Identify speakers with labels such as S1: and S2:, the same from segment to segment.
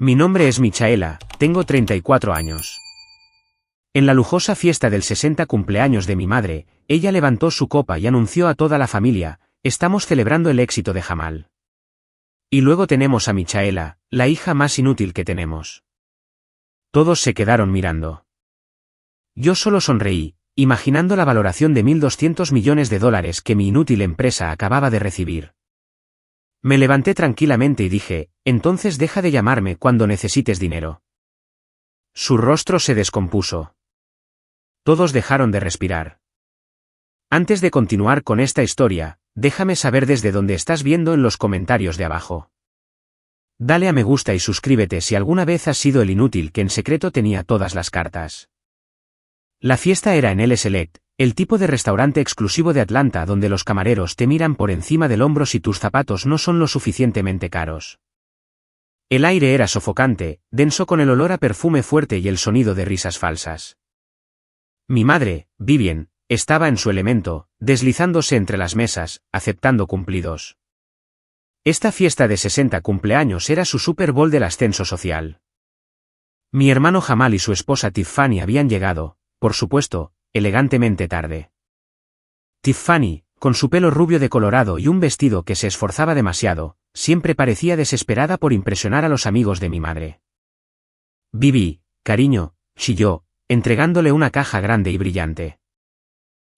S1: Mi nombre es Michaela, tengo 34 años. En la lujosa fiesta del 60 cumpleaños de mi madre, ella levantó su copa y anunció a toda la familia: estamos celebrando el éxito de Jamal. Y luego tenemos a Michaela, la hija más inútil que tenemos. Todos se quedaron mirando. Yo solo sonreí, imaginando la valoración de $1.200 millones que mi inútil empresa acababa de recibir. Me levanté tranquilamente y dije: entonces deja de llamarme cuando necesites dinero. Su rostro se descompuso. Todos dejaron de respirar. Antes de continuar con esta historia, déjame saber desde dónde estás viendo en los comentarios de abajo. Dale a me gusta y suscríbete si alguna vez has sido el inútil que en secreto tenía todas las cartas. La fiesta era en El Select, el tipo de restaurante exclusivo de Atlanta donde los camareros te miran por encima del hombro si tus zapatos no son lo suficientemente caros. El aire era sofocante, denso con el olor a perfume fuerte y el sonido de risas falsas. Mi madre, Vivian, estaba en su elemento, deslizándose entre las mesas, aceptando cumplidos. Esta fiesta de 60 cumpleaños era su Super Bowl del ascenso social. Mi hermano Jamal y su esposa Tiffany habían llegado, por supuesto, elegantemente tarde. Tiffany, con su pelo rubio decolorado y un vestido que se esforzaba demasiado, siempre parecía desesperada por impresionar a los amigos de mi madre. Bibi, cariño, chilló, entregándole una caja grande y brillante.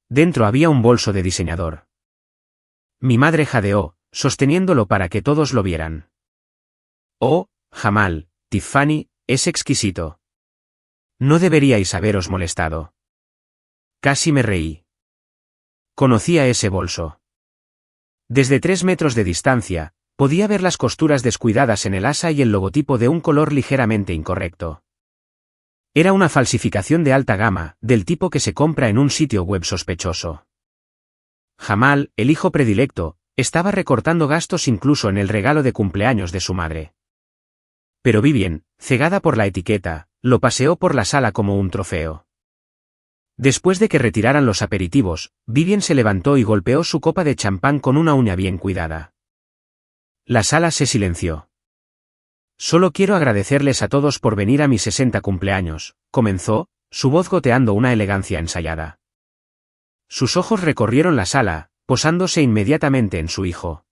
S1: Dentro había un bolso de diseñador. Mi madre jadeó, sosteniéndolo para que todos lo vieran. Oh, Jamal, Tiffany, es exquisito. No deberíais haberos molestado. Casi me reí. Conocía ese bolso. Desde 3 metros de distancia, podía ver las costuras descuidadas en el asa y el logotipo de un color ligeramente incorrecto. Era una falsificación de alta gama, del tipo que se compra en un sitio web sospechoso. Jamal, el hijo predilecto, estaba recortando gastos incluso en el regalo de cumpleaños de su madre. Pero Vivian, cegada por la etiqueta, lo paseó por la sala como un trofeo. Después de que retiraran los aperitivos, Vivian se levantó y golpeó su copa de champán con una uña bien cuidada. La sala se silenció. Solo quiero agradecerles a todos por venir a mi 60 cumpleaños, comenzó, su voz goteando una elegancia ensayada. Sus ojos recorrieron la sala, posándose inmediatamente en su hijo.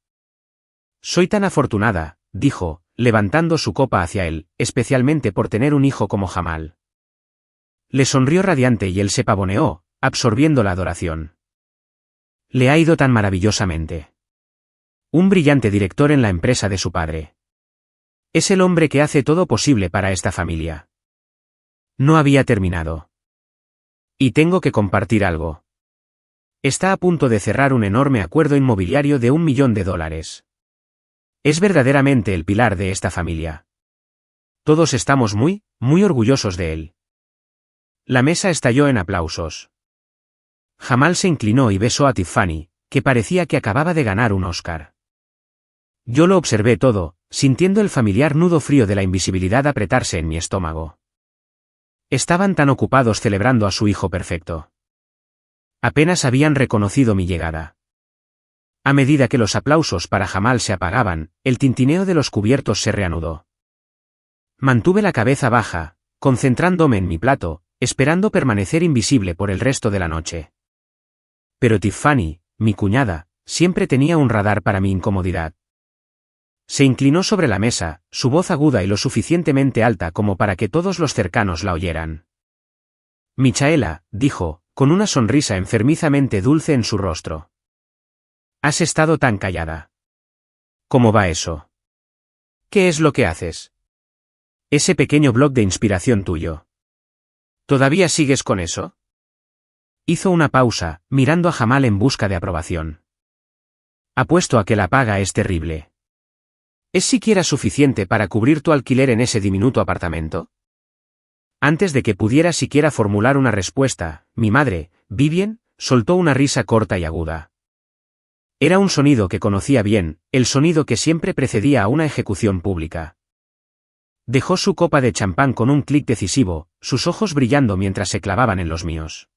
S1: Soy tan afortunada, dijo, levantando su copa hacia él, especialmente por tener un hijo como Jamal. Le sonrió radiante y él se pavoneó, absorbiendo la adoración. Le ha ido tan maravillosamente. Un brillante director en la empresa de su padre. Es el hombre que hace todo posible para esta familia. No había terminado. Y tengo que compartir algo. Está a punto de cerrar un enorme acuerdo inmobiliario de $1 millón. Es verdaderamente el pilar de esta familia. Todos estamos muy orgullosos de él. La mesa estalló en aplausos. Jamal se inclinó y besó a Tiffany, que parecía que acababa de ganar un Oscar. Yo lo observé todo, sintiendo el familiar nudo frío de la invisibilidad apretarse en mi estómago. Estaban tan ocupados celebrando a su hijo perfecto. Apenas habían reconocido mi llegada. A medida que los aplausos para Jamal se apagaban, el tintineo de los cubiertos se reanudó. Mantuve la cabeza baja, concentrándome en mi plato, esperando permanecer invisible por el resto de la noche. Pero Tiffany, mi cuñada, siempre tenía un radar para mi incomodidad. Se inclinó sobre la mesa, su voz aguda y lo suficientemente alta como para que todos los cercanos la oyeran. Michaela, dijo, con una sonrisa enfermizamente dulce en su rostro. Has estado tan callada. ¿Cómo va eso? ¿Qué es lo que haces? Ese pequeño blog de inspiración tuyo. ¿Todavía sigues con eso? Hizo una pausa, mirando a Jamal en busca de aprobación. Apuesto a que la paga es terrible. ¿Es siquiera suficiente para cubrir tu alquiler en ese diminuto apartamento? Antes de que pudiera siquiera formular una respuesta, mi madre, Vivian, soltó una risa corta y aguda. Era un sonido que conocía bien, el sonido que siempre precedía a una ejecución pública. Dejó su copa de champán con un clic decisivo, sus ojos brillando mientras se clavaban en los míos.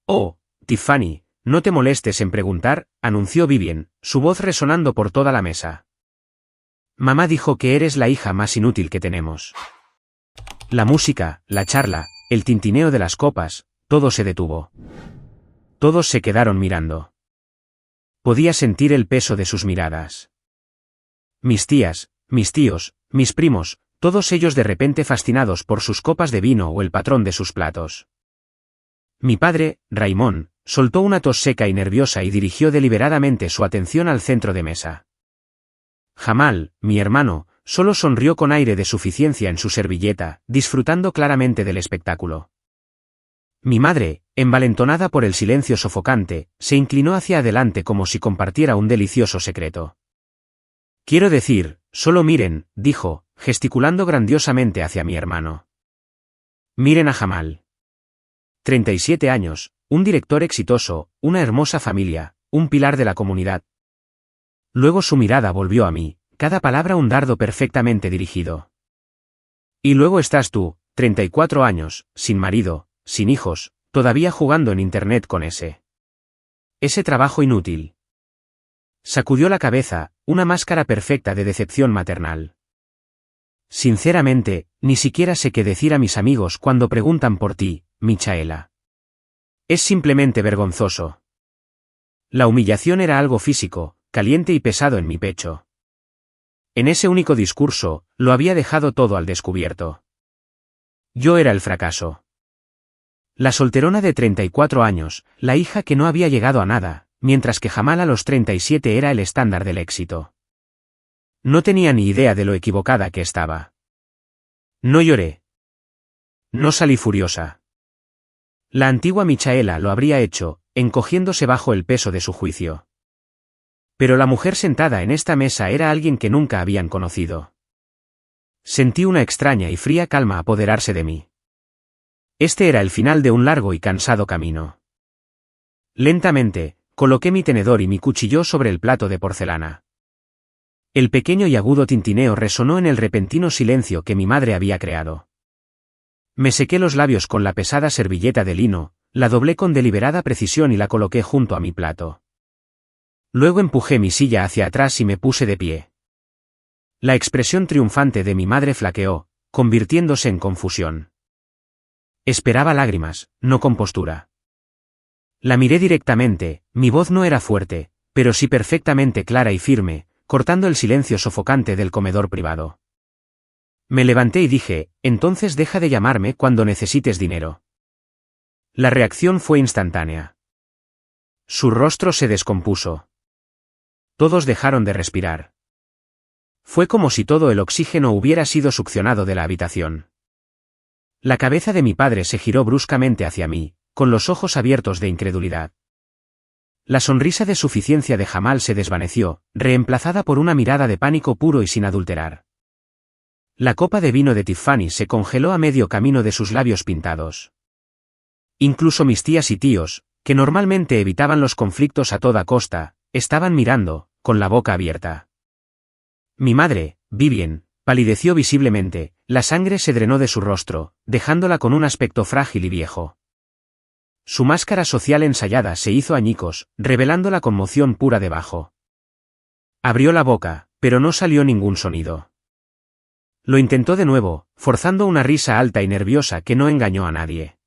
S1: Oh, Tiffany, no te molestes en preguntar, anunció Vivian, su voz resonando por toda la mesa. Mamá dijo que eres la hija más inútil que tenemos. La música, la charla, el tintineo de las copas, todo se detuvo. Todos se quedaron mirando. Podía sentir el peso de sus miradas. Mis tías, mis tíos, mis primos, todos ellos de repente fascinados por sus copas de vino o el patrón de sus platos. Mi padre, Raimón, soltó una tos seca y nerviosa y dirigió deliberadamente su atención al centro de mesa. Jamal, mi hermano, solo sonrió con aire de suficiencia en su servilleta, disfrutando claramente del espectáculo. Mi madre, envalentonada por el silencio sofocante, se inclinó hacia adelante como si compartiera un delicioso secreto. Quiero decir, solo miren, dijo, gesticulando grandiosamente hacia mi hermano. Miren a Jamal. 37 años, un director exitoso, una hermosa familia, un pilar de la comunidad. Luego su mirada volvió a mí, cada palabra un dardo perfectamente dirigido. Y luego estás tú, 34 años, sin marido, sin hijos, todavía jugando en internet con ese trabajo inútil. Sacudió la cabeza, una máscara perfecta de decepción maternal. Sinceramente, ni siquiera sé qué decir a mis amigos cuando preguntan por ti, Michaela. Es simplemente vergonzoso. La humillación era algo físico, caliente y pesado en mi pecho. En ese único discurso, lo había dejado todo al descubierto. Yo era el fracaso. La solterona de 34 años, la hija que no había llegado a nada, mientras que Jamal a los 37 era el estándar del éxito. No tenía ni idea de lo equivocada que estaba. No lloré. No salí furiosa. La antigua Michaela lo habría hecho, encogiéndose bajo el peso de su juicio. Pero la mujer sentada en esta mesa era alguien que nunca habían conocido. Sentí una extraña y fría calma apoderarse de mí. Este era el final de un largo y cansado camino. Lentamente, coloqué mi tenedor y mi cuchillo sobre el plato de porcelana. El pequeño y agudo tintineo resonó en el repentino silencio que mi madre había creado. Me sequé los labios con la pesada servilleta de lino, la doblé con deliberada precisión y la coloqué junto a mi plato. Luego empujé mi silla hacia atrás y me puse de pie. La expresión triunfante de mi madre flaqueó, convirtiéndose en confusión. Esperaba lágrimas, no compostura. La miré directamente, mi voz no era fuerte, pero sí perfectamente clara y firme, cortando el silencio sofocante del comedor privado. Me levanté y dije, entonces deja de llamarme cuando necesites dinero. La reacción fue instantánea. Su rostro se descompuso. Todos dejaron de respirar. Fue como si todo el oxígeno hubiera sido succionado de la habitación. La cabeza de mi padre se giró bruscamente hacia mí, con los ojos abiertos de incredulidad. La sonrisa de suficiencia de Jamal se desvaneció, reemplazada por una mirada de pánico puro y sin adulterar. La copa de vino de Tiffany se congeló a medio camino de sus labios pintados. Incluso mis tías y tíos, que normalmente evitaban los conflictos a toda costa, estaban mirando, con la boca abierta. Mi madre, Vivien, palideció visiblemente, la sangre se drenó de su rostro, dejándola con un aspecto frágil y viejo. Su máscara social ensayada se hizo añicos, revelando la conmoción pura debajo. Abrió la boca, pero no salió ningún sonido. Lo intentó de nuevo, forzando una risa alta y nerviosa que no engañó a nadie.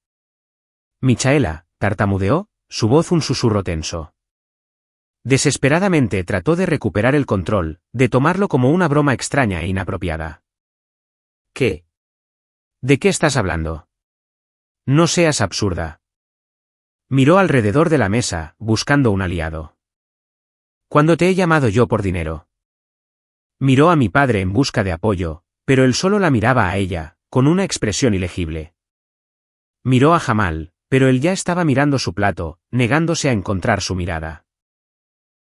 S1: Michaela, tartamudeó, su voz un susurro tenso. Desesperadamente trató de recuperar el control, de tomarlo como una broma extraña e inapropiada. ¿Qué? ¿De qué estás hablando? No seas absurda. Miró alrededor de la mesa, buscando un aliado. ¿Cuándo te he llamado yo por dinero? Miró a mi padre en busca de apoyo, pero él solo la miraba a ella, con una expresión ilegible. Miró a Jamal, pero él ya estaba mirando su plato, negándose a encontrar su mirada.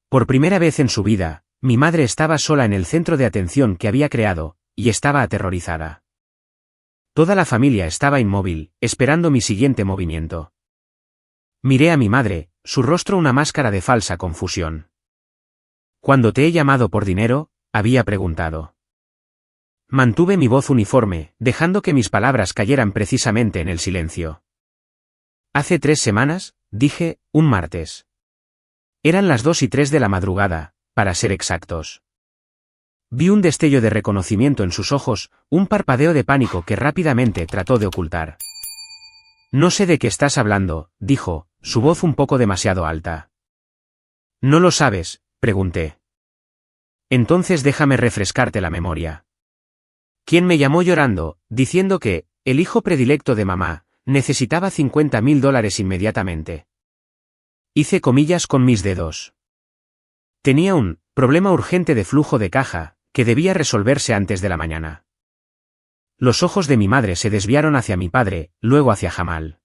S1: Por primera vez en su vida, mi madre estaba sola en el centro de atención que había creado, y estaba aterrorizada. Toda la familia estaba inmóvil, esperando mi siguiente movimiento. Miré a mi madre, su rostro una máscara de falsa confusión. ¿Cuándo te he llamado por dinero?, había preguntado. Mantuve mi voz uniforme, dejando que mis palabras cayeran precisamente en el silencio. Hace 3 semanas, dije, un martes. Eran las 2:03 de la madrugada, para ser exactos. Vi un destello de reconocimiento en sus ojos, un parpadeo de pánico que rápidamente trató de ocultar. No sé de qué estás hablando, dijo, su voz un poco demasiado alta. ¿No lo sabes?, pregunté. Entonces déjame refrescarte la memoria. ¿Quién me llamó llorando, diciendo que, el hijo predilecto de mamá, necesitaba $50.000 inmediatamente? Hice comillas con mis dedos. Tenía un problema urgente de flujo de caja, que debía resolverse antes de la mañana. Los ojos de mi madre se desviaron hacia mi padre, luego hacia Jamal.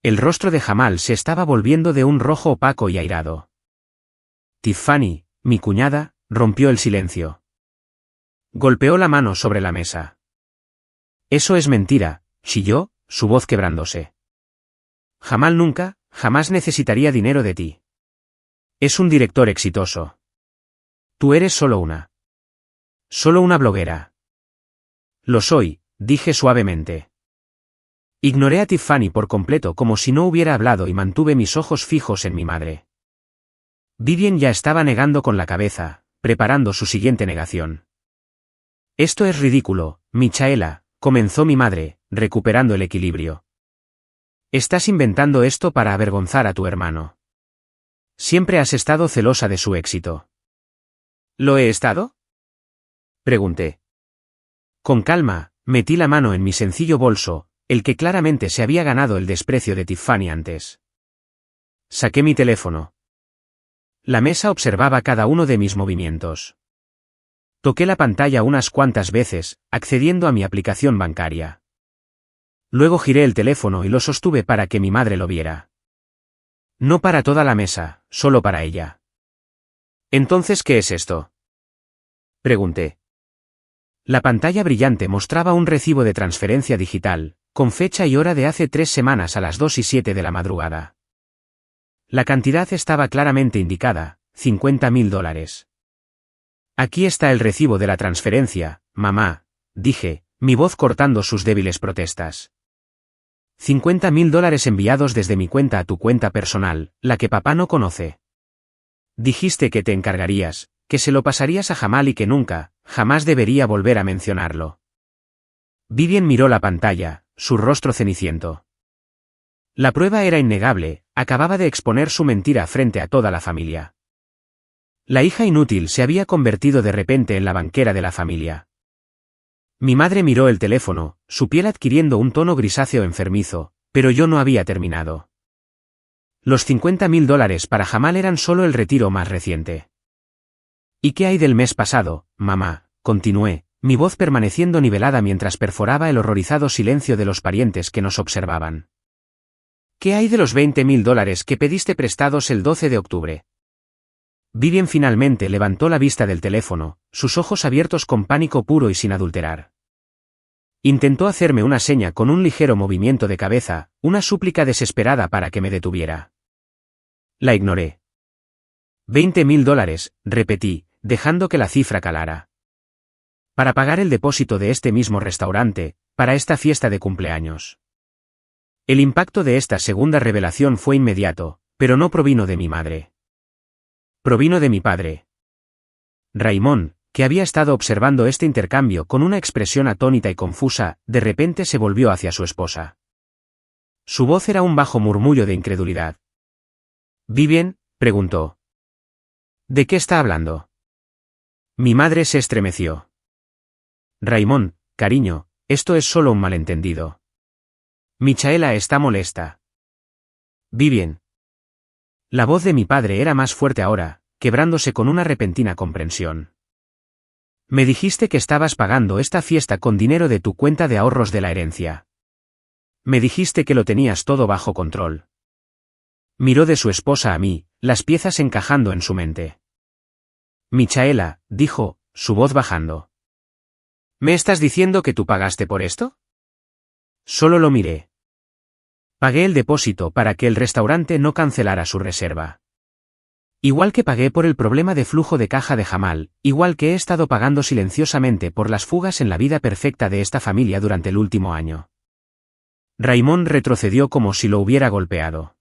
S1: El rostro de Jamal se estaba volviendo de un rojo opaco y airado. Tiffany, mi cuñada, rompió el silencio. Golpeó la mano sobre la mesa. Eso es mentira, chilló, su voz quebrándose. Jamal nunca, jamás necesitaría dinero de ti. Es un director exitoso. Tú eres solo una bloguera. Lo soy, dije suavemente. Ignoré a Tiffany por completo como si no hubiera hablado y mantuve mis ojos fijos en mi madre. Vivian ya estaba negando con la cabeza, preparando su siguiente negación. Esto es ridículo, Michaela, comenzó mi madre, recuperando el equilibrio. Estás inventando esto para avergonzar a tu hermano. Siempre has estado celosa de su éxito. ¿Lo he estado?, pregunté. Con calma, metí la mano en mi sencillo bolso, el que claramente se había ganado el desprecio de Tiffany antes. Saqué mi teléfono. La mesa observaba cada uno de mis movimientos. Toqué la pantalla unas cuantas veces, accediendo a mi aplicación bancaria. Luego giré el teléfono y lo sostuve para que mi madre lo viera. No para toda la mesa, solo para ella. ¿Entonces qué es esto?, pregunté. La pantalla brillante mostraba un recibo de transferencia digital, con fecha y hora de hace 3 semanas a las 2:07 de la madrugada. La cantidad estaba claramente indicada, $50.000. Aquí está el recibo de la transferencia, mamá, dije, mi voz cortando sus débiles protestas. $50.000 enviados desde mi cuenta a tu cuenta personal, la que papá no conoce. Dijiste que te encargarías, que se lo pasarías a Jamal y que nunca, jamás debería volver a mencionarlo. Vivian miró la pantalla, su rostro ceniciento. La prueba era innegable, acababa de exponer su mentira frente a toda la familia. La hija inútil se había convertido de repente en la banquera de la familia. Mi madre miró el teléfono, su piel adquiriendo un tono grisáceo enfermizo, pero yo no había terminado. Los $50.000 para Jamal eran solo el retiro más reciente. ¿Y qué hay del mes pasado, mamá?, continué, mi voz permaneciendo nivelada mientras perforaba el horrorizado silencio de los parientes que nos observaban. ¿Qué hay de los $20.000 que pediste prestados el 12 de octubre? Vivian finalmente levantó la vista del teléfono, sus ojos abiertos con pánico puro y sin adulterar. Intentó hacerme una seña con un ligero movimiento de cabeza, una súplica desesperada para que me detuviera. La ignoré. $20.000, repetí, dejando que la cifra calara. Para pagar el depósito de este mismo restaurante, para esta fiesta de cumpleaños. El impacto de esta segunda revelación fue inmediato, pero no provino de mi madre. Provino de mi padre. Raymond, que había estado observando este intercambio con una expresión atónita y confusa, de repente se volvió hacia su esposa. Su voz era un bajo murmullo de incredulidad. ¿Vivian?, preguntó. ¿De qué está hablando? Mi madre se estremeció. Raymond, cariño, esto es solo un malentendido. Michaela está molesta. Vivian. La voz de mi padre era más fuerte ahora, quebrándose con una repentina comprensión. Me dijiste que estabas pagando esta fiesta con dinero de tu cuenta de ahorros de la herencia. Me dijiste que lo tenías todo bajo control. Miró de su esposa a mí, las piezas encajando en su mente. Michaela, dijo, su voz bajando. ¿Me estás diciendo que tú pagaste por esto? Solo lo miré. Pagué el depósito para que el restaurante no cancelara su reserva. Igual que pagué por el problema de flujo de caja de Jamal, igual que he estado pagando silenciosamente por las fugas en la vida perfecta de esta familia durante el último año. Raymond retrocedió como si lo hubiera golpeado.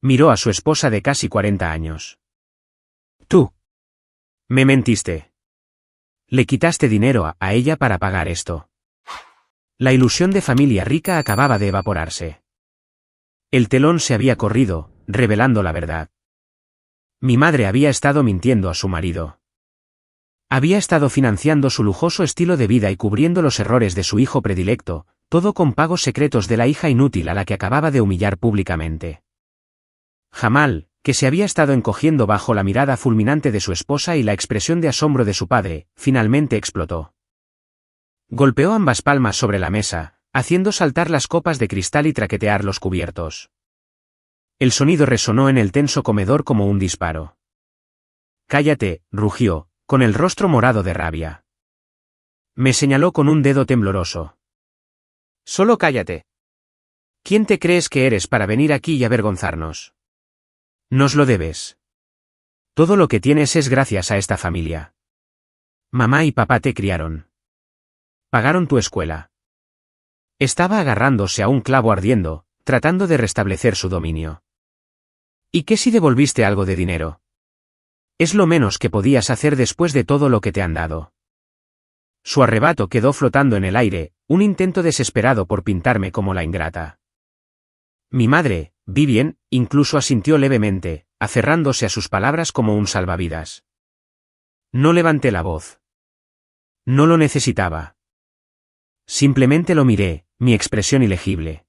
S1: Miró a su esposa de casi 40 años. Tú. Me mentiste. Le quitaste dinero a ella para pagar esto. La ilusión de familia rica acababa de evaporarse. El telón se había corrido, revelando la verdad. Mi madre había estado mintiendo a su marido. Había estado financiando su lujoso estilo de vida y cubriendo los errores de su hijo predilecto, todo con pagos secretos de la hija inútil a la que acababa de humillar públicamente. Jamal, que se había estado encogiendo bajo la mirada fulminante de su esposa y la expresión de asombro de su padre, finalmente explotó. Golpeó ambas palmas sobre la mesa, haciendo saltar las copas de cristal y traquetear los cubiertos. El sonido resonó en el tenso comedor como un disparo. «Cállate», rugió, con el rostro morado de rabia. Me señaló con un dedo tembloroso. «Solo cállate. ¿Quién te crees que eres para venir aquí y avergonzarnos? Nos lo debes. Todo lo que tienes es gracias a esta familia. Mamá y papá te criaron. Pagaron tu escuela». Estaba agarrándose a un clavo ardiendo, tratando de restablecer su dominio. ¿Y qué si devolviste algo de dinero? Es lo menos que podías hacer después de todo lo que te han dado. Su arrebato quedó flotando en el aire, un intento desesperado por pintarme como la ingrata. Mi madre, Vivien, incluso asintió levemente, aferrándose a sus palabras como un salvavidas. No levanté la voz. No lo necesitaba. Simplemente lo miré, mi expresión ilegible.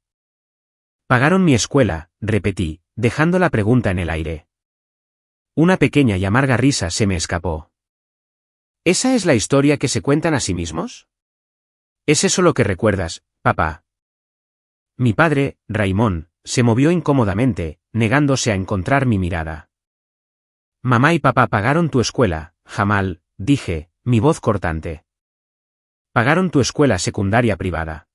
S1: Pagaron mi escuela, repetí, dejando la pregunta en el aire. Una pequeña y amarga risa se me escapó. ¿Esa es la historia que se cuentan a sí mismos? ¿Es eso lo que recuerdas, papá? Mi padre, Raimón, se movió incómodamente, negándose a encontrar mi mirada. Mamá y papá pagaron tu escuela, Jamal, dije, mi voz cortante. Pagaron tu escuela secundaria privada.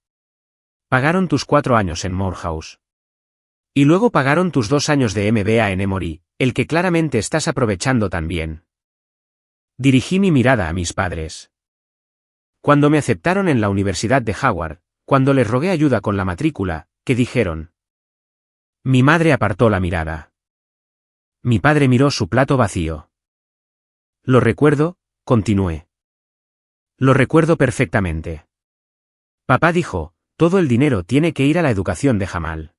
S1: Pagaron tus 4 años en Morehouse. Y luego pagaron tus 2 años de MBA en Emory, el que claramente estás aprovechando también. Dirigí mi mirada a mis padres. Cuando me aceptaron en la Universidad de Howard, cuando les rogué ayuda con la matrícula, ¿qué dijeron? Mi madre apartó la mirada. Mi padre miró su plato vacío. Lo recuerdo, continué. Lo recuerdo perfectamente. Papá dijo, todo el dinero tiene que ir a la educación de Jamal.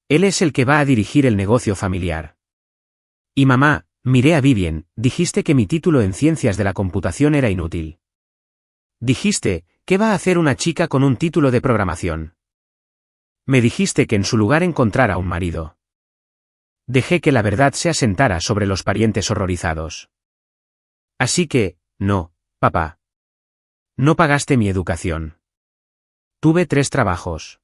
S1: Él es el que va a dirigir el negocio familiar. Y mamá, miré a Vivien, dijiste que mi título en ciencias de la computación era inútil. Dijiste, ¿qué va a hacer una chica con un título de programación? Me dijiste que en su lugar encontrara un marido. Dejé que la verdad se asentara sobre los parientes horrorizados. Así que, no, papá. No pagaste mi educación. Tuve 3 trabajos.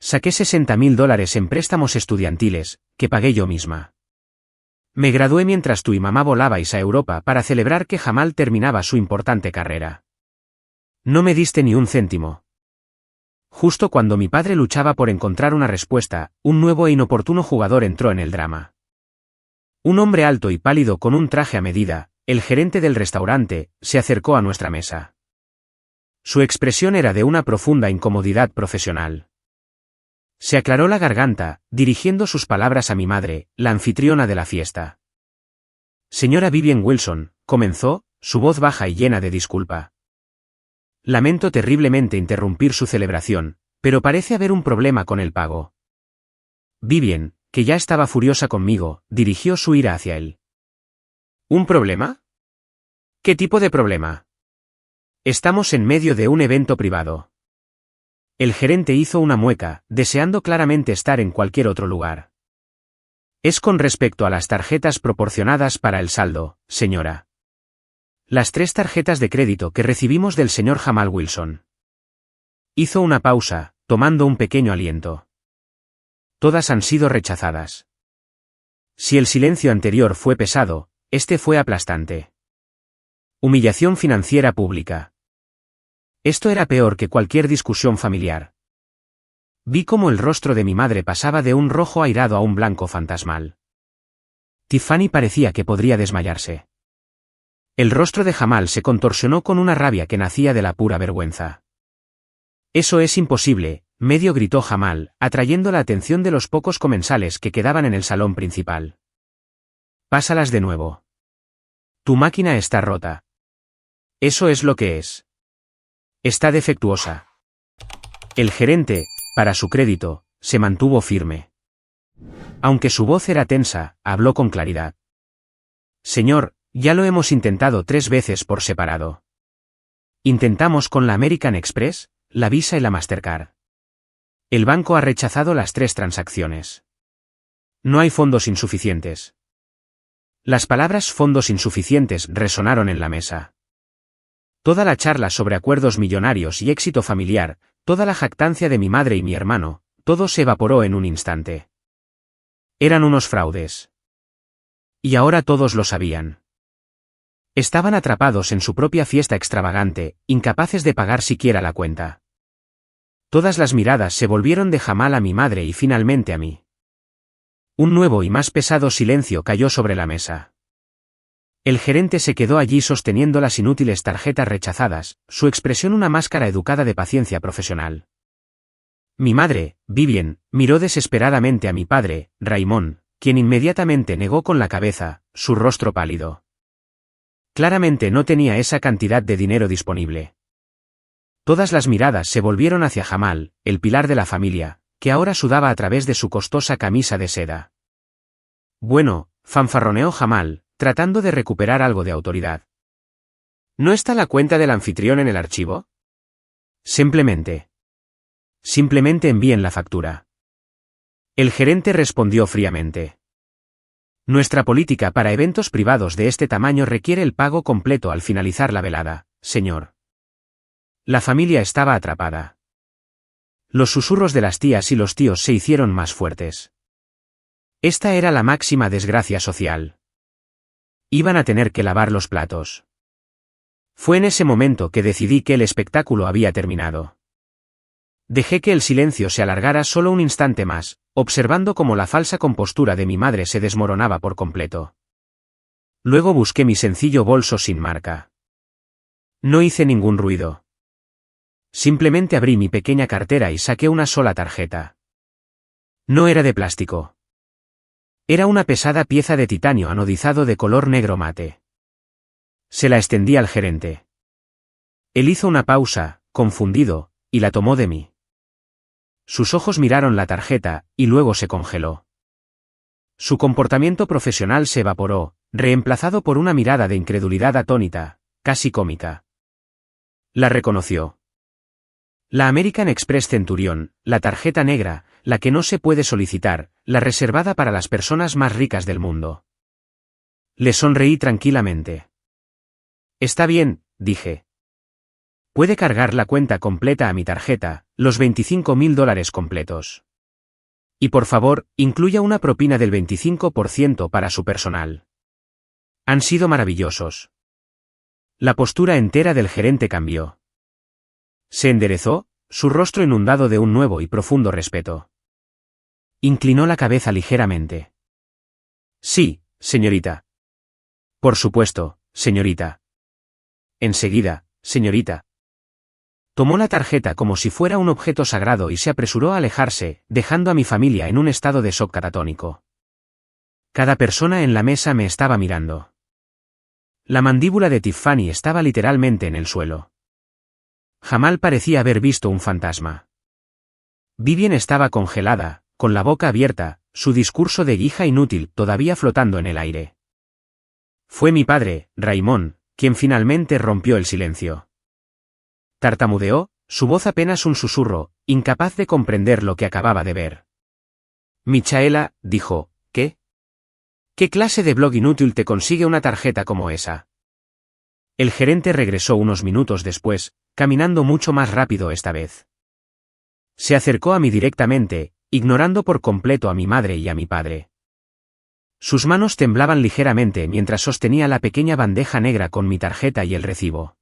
S1: Saqué $60,000 en préstamos estudiantiles, que pagué yo misma. Me gradué mientras tú y mamá volabais a Europa para celebrar que Jamal terminaba su importante carrera. No me diste ni un céntimo. Justo cuando mi padre luchaba por encontrar una respuesta, un nuevo e inoportuno jugador entró en el drama. Un hombre alto y pálido con un traje a medida, el gerente del restaurante, se acercó a nuestra mesa. Su expresión era de una profunda incomodidad profesional. Se aclaró la garganta, dirigiendo sus palabras a mi madre, la anfitriona de la fiesta. Señora Vivien Wilson, comenzó, su voz baja y llena de disculpa. Lamento terriblemente interrumpir su celebración, pero parece haber un problema con el pago. Vivien, que ya estaba furiosa conmigo, dirigió su ira hacia él. ¿Un problema? ¿Qué tipo de problema? Estamos en medio de un evento privado. El gerente hizo una mueca, deseando claramente estar en cualquier otro lugar. Es con respecto a las tarjetas proporcionadas para el saldo, señora. Las 3 tarjetas de crédito que recibimos del señor Jamal Wilson. Hizo una pausa, tomando un pequeño aliento. Todas han sido rechazadas. Si el silencio anterior fue pesado, este fue aplastante. Humillación financiera pública. Esto era peor que cualquier discusión familiar. Vi cómo el rostro de mi madre pasaba de un rojo airado a un blanco fantasmal. Tiffany parecía que podría desmayarse. El rostro de Jamal se contorsionó con una rabia que nacía de la pura vergüenza. Eso es imposible, medio gritó Jamal, atrayendo la atención de los pocos comensales que quedaban en el salón principal. Pásalas de nuevo. Tu máquina está rota. Eso es lo que es. Está defectuosa. El gerente, para su crédito, se mantuvo firme. Aunque su voz era tensa, habló con claridad. Señor, ya lo hemos intentado 3 veces por separado. Intentamos con la American Express, la Visa y la Mastercard. El banco ha rechazado las 3 transacciones. No hay fondos insuficientes. Las palabras fondos insuficientes resonaron en la mesa. Toda la charla sobre acuerdos millonarios y éxito familiar, toda la jactancia de mi madre y mi hermano, todo se evaporó en un instante. Eran unos fraudes. Y ahora todos lo sabían. Estaban atrapados en su propia fiesta extravagante, incapaces de pagar siquiera la cuenta. Todas las miradas se volvieron de Jamal a mi madre y finalmente a mí. Un nuevo y más pesado silencio cayó sobre la mesa. El gerente se quedó allí sosteniendo las inútiles tarjetas rechazadas, su expresión una máscara educada de paciencia profesional. Mi madre, Vivien, miró desesperadamente a mi padre, Raymond, quien inmediatamente negó con la cabeza, su rostro pálido. Claramente no tenía esa cantidad de dinero disponible. Todas las miradas se volvieron hacia Jamal, el pilar de la familia, que ahora sudaba a través de su costosa camisa de seda. Bueno, fanfarroneó Jamal, tratando de recuperar algo de autoridad. ¿No está la cuenta del anfitrión en el archivo? Simplemente envíen la factura. El gerente respondió fríamente. Nuestra política para eventos privados de este tamaño requiere el pago completo al finalizar la velada, señor. La familia estaba atrapada. Los susurros de las tías y los tíos se hicieron más fuertes. Esta era la máxima desgracia social. Iban a tener que lavar los platos. Fue en ese momento que decidí que el espectáculo había terminado. Dejé que el silencio se alargara solo un instante más, observando cómo la falsa compostura de mi madre se desmoronaba por completo. Luego busqué mi sencillo bolso sin marca. No hice ningún ruido. Simplemente abrí mi pequeña cartera y saqué una sola tarjeta. No era de plástico. Era una pesada pieza de titanio anodizado de color negro mate. Se la extendí al gerente. Él hizo una pausa, confundido, y la tomó de mí. Sus ojos miraron la tarjeta, y luego se congeló. Su comportamiento profesional se evaporó, reemplazado por una mirada de incredulidad atónita, casi cómica. La reconoció. La American Express Centurion, la tarjeta negra, la que no se puede solicitar, la reservada para las personas más ricas del mundo. Le sonreí tranquilamente. Está bien, dije. Puede cargar la cuenta completa a mi tarjeta, los $25.000 completos. Y por favor, incluya una propina del 25% para su personal. Han sido maravillosos. La postura entera del gerente cambió. Se enderezó, su rostro inundado de un nuevo y profundo respeto. Inclinó la cabeza ligeramente. Sí, señorita. Por supuesto, señorita. Enseguida, señorita. Tomó la tarjeta como si fuera un objeto sagrado y se apresuró a alejarse, dejando a mi familia en un estado de shock catatónico. Cada persona en la mesa me estaba mirando. La mandíbula de Tiffany estaba literalmente en el suelo. Jamal parecía haber visto un fantasma. Vivien estaba congelada, con la boca abierta, su discurso de hija inútil todavía flotando en el aire. Fue mi padre, Raymond, quien finalmente rompió el silencio. Tartamudeó, su voz apenas un susurro, incapaz de comprender lo que acababa de ver. Michaela, dijo, ¿qué? ¿Qué clase de blog inútil te consigue una tarjeta como esa? El gerente regresó unos minutos después, caminando mucho más rápido esta vez. Se acercó a mí directamente, ignorando por completo a mi madre y a mi padre. Sus manos temblaban ligeramente mientras sostenía la pequeña bandeja negra con mi tarjeta y el recibo.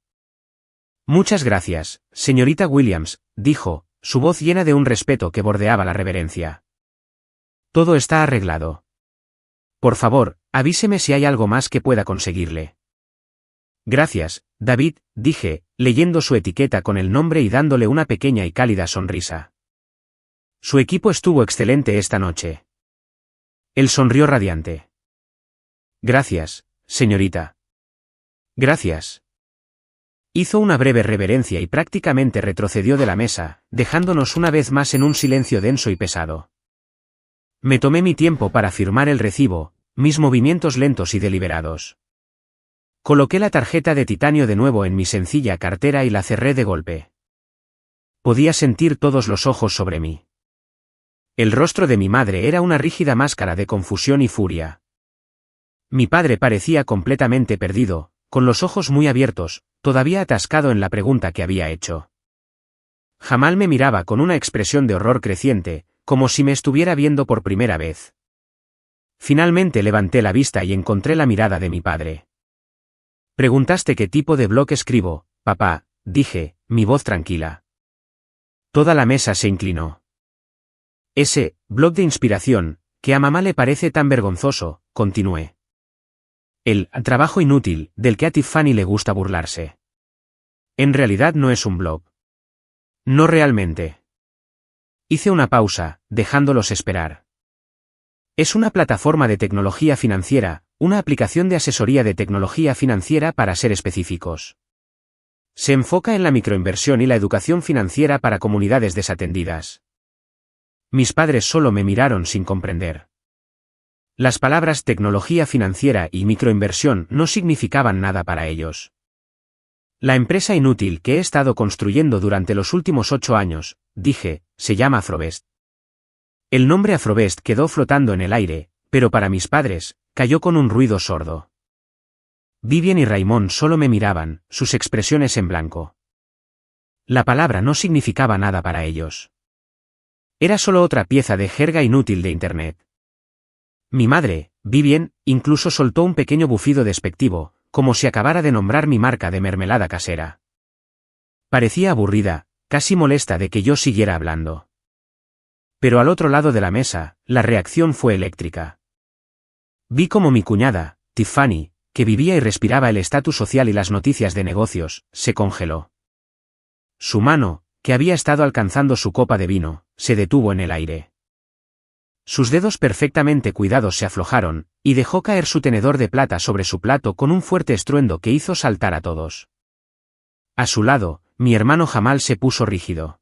S1: Muchas gracias, señorita Williams, dijo, su voz llena de un respeto que bordeaba la reverencia. Todo está arreglado. Por favor, avíseme si hay algo más que pueda conseguirle. Gracias, David, dije, leyendo su etiqueta con el nombre y dándole una pequeña y cálida sonrisa. Su equipo estuvo excelente esta noche. Él sonrió radiante. Gracias, señorita. Gracias. Hizo una breve reverencia y prácticamente retrocedió de la mesa, dejándonos una vez más en un silencio denso y pesado. Me tomé mi tiempo para firmar el recibo, mis movimientos lentos y deliberados. Coloqué la tarjeta de titanio de nuevo en mi sencilla cartera y la cerré de golpe. Podía sentir todos los ojos sobre mí. El rostro de mi madre era una rígida máscara de confusión y furia. Mi padre parecía completamente perdido, con los ojos muy abiertos, todavía atascado en la pregunta que había hecho. Jamal me miraba con una expresión de horror creciente, como si me estuviera viendo por primera vez. Finalmente levanté la vista y encontré la mirada de mi padre. Preguntaste qué tipo de blog escribo, papá, dije, mi voz tranquila. Toda la mesa se inclinó. Ese blog de inspiración, que a mamá le parece tan vergonzoso, continué. El trabajo inútil, del que a Tiffany le gusta burlarse. En realidad no es un blog. No realmente. Hice una pausa, dejándolos esperar. Es una plataforma de tecnología financiera, una aplicación de asesoría de tecnología financiera para ser específicos. Se enfoca en la microinversión y la educación financiera para comunidades desatendidas. Mis padres solo me miraron sin comprender. Las palabras tecnología financiera y microinversión no significaban nada para ellos. La empresa inútil que he estado construyendo durante los últimos 8 años, dije, se llama Afrovest. El nombre Afrovest quedó flotando en el aire, pero para mis padres, cayó con un ruido sordo. Vivian y Raymond solo me miraban, sus expresiones en blanco. La palabra no significaba nada para ellos. Era solo otra pieza de jerga inútil de Internet. Mi madre, Vivian, incluso soltó un pequeño bufido despectivo, como si acabara de nombrar mi marca de mermelada casera. Parecía aburrida, casi molesta de que yo siguiera hablando. Pero al otro lado de la mesa, la reacción fue eléctrica. Vi como mi cuñada, Tiffany, que vivía y respiraba el estatus social y las noticias de negocios, se congeló. Su mano, que había estado alcanzando su copa de vino, se detuvo en el aire. Sus dedos perfectamente cuidados se aflojaron, y dejó caer su tenedor de plata sobre su plato con un fuerte estruendo que hizo saltar a todos. A su lado, mi hermano Jamal se puso rígido.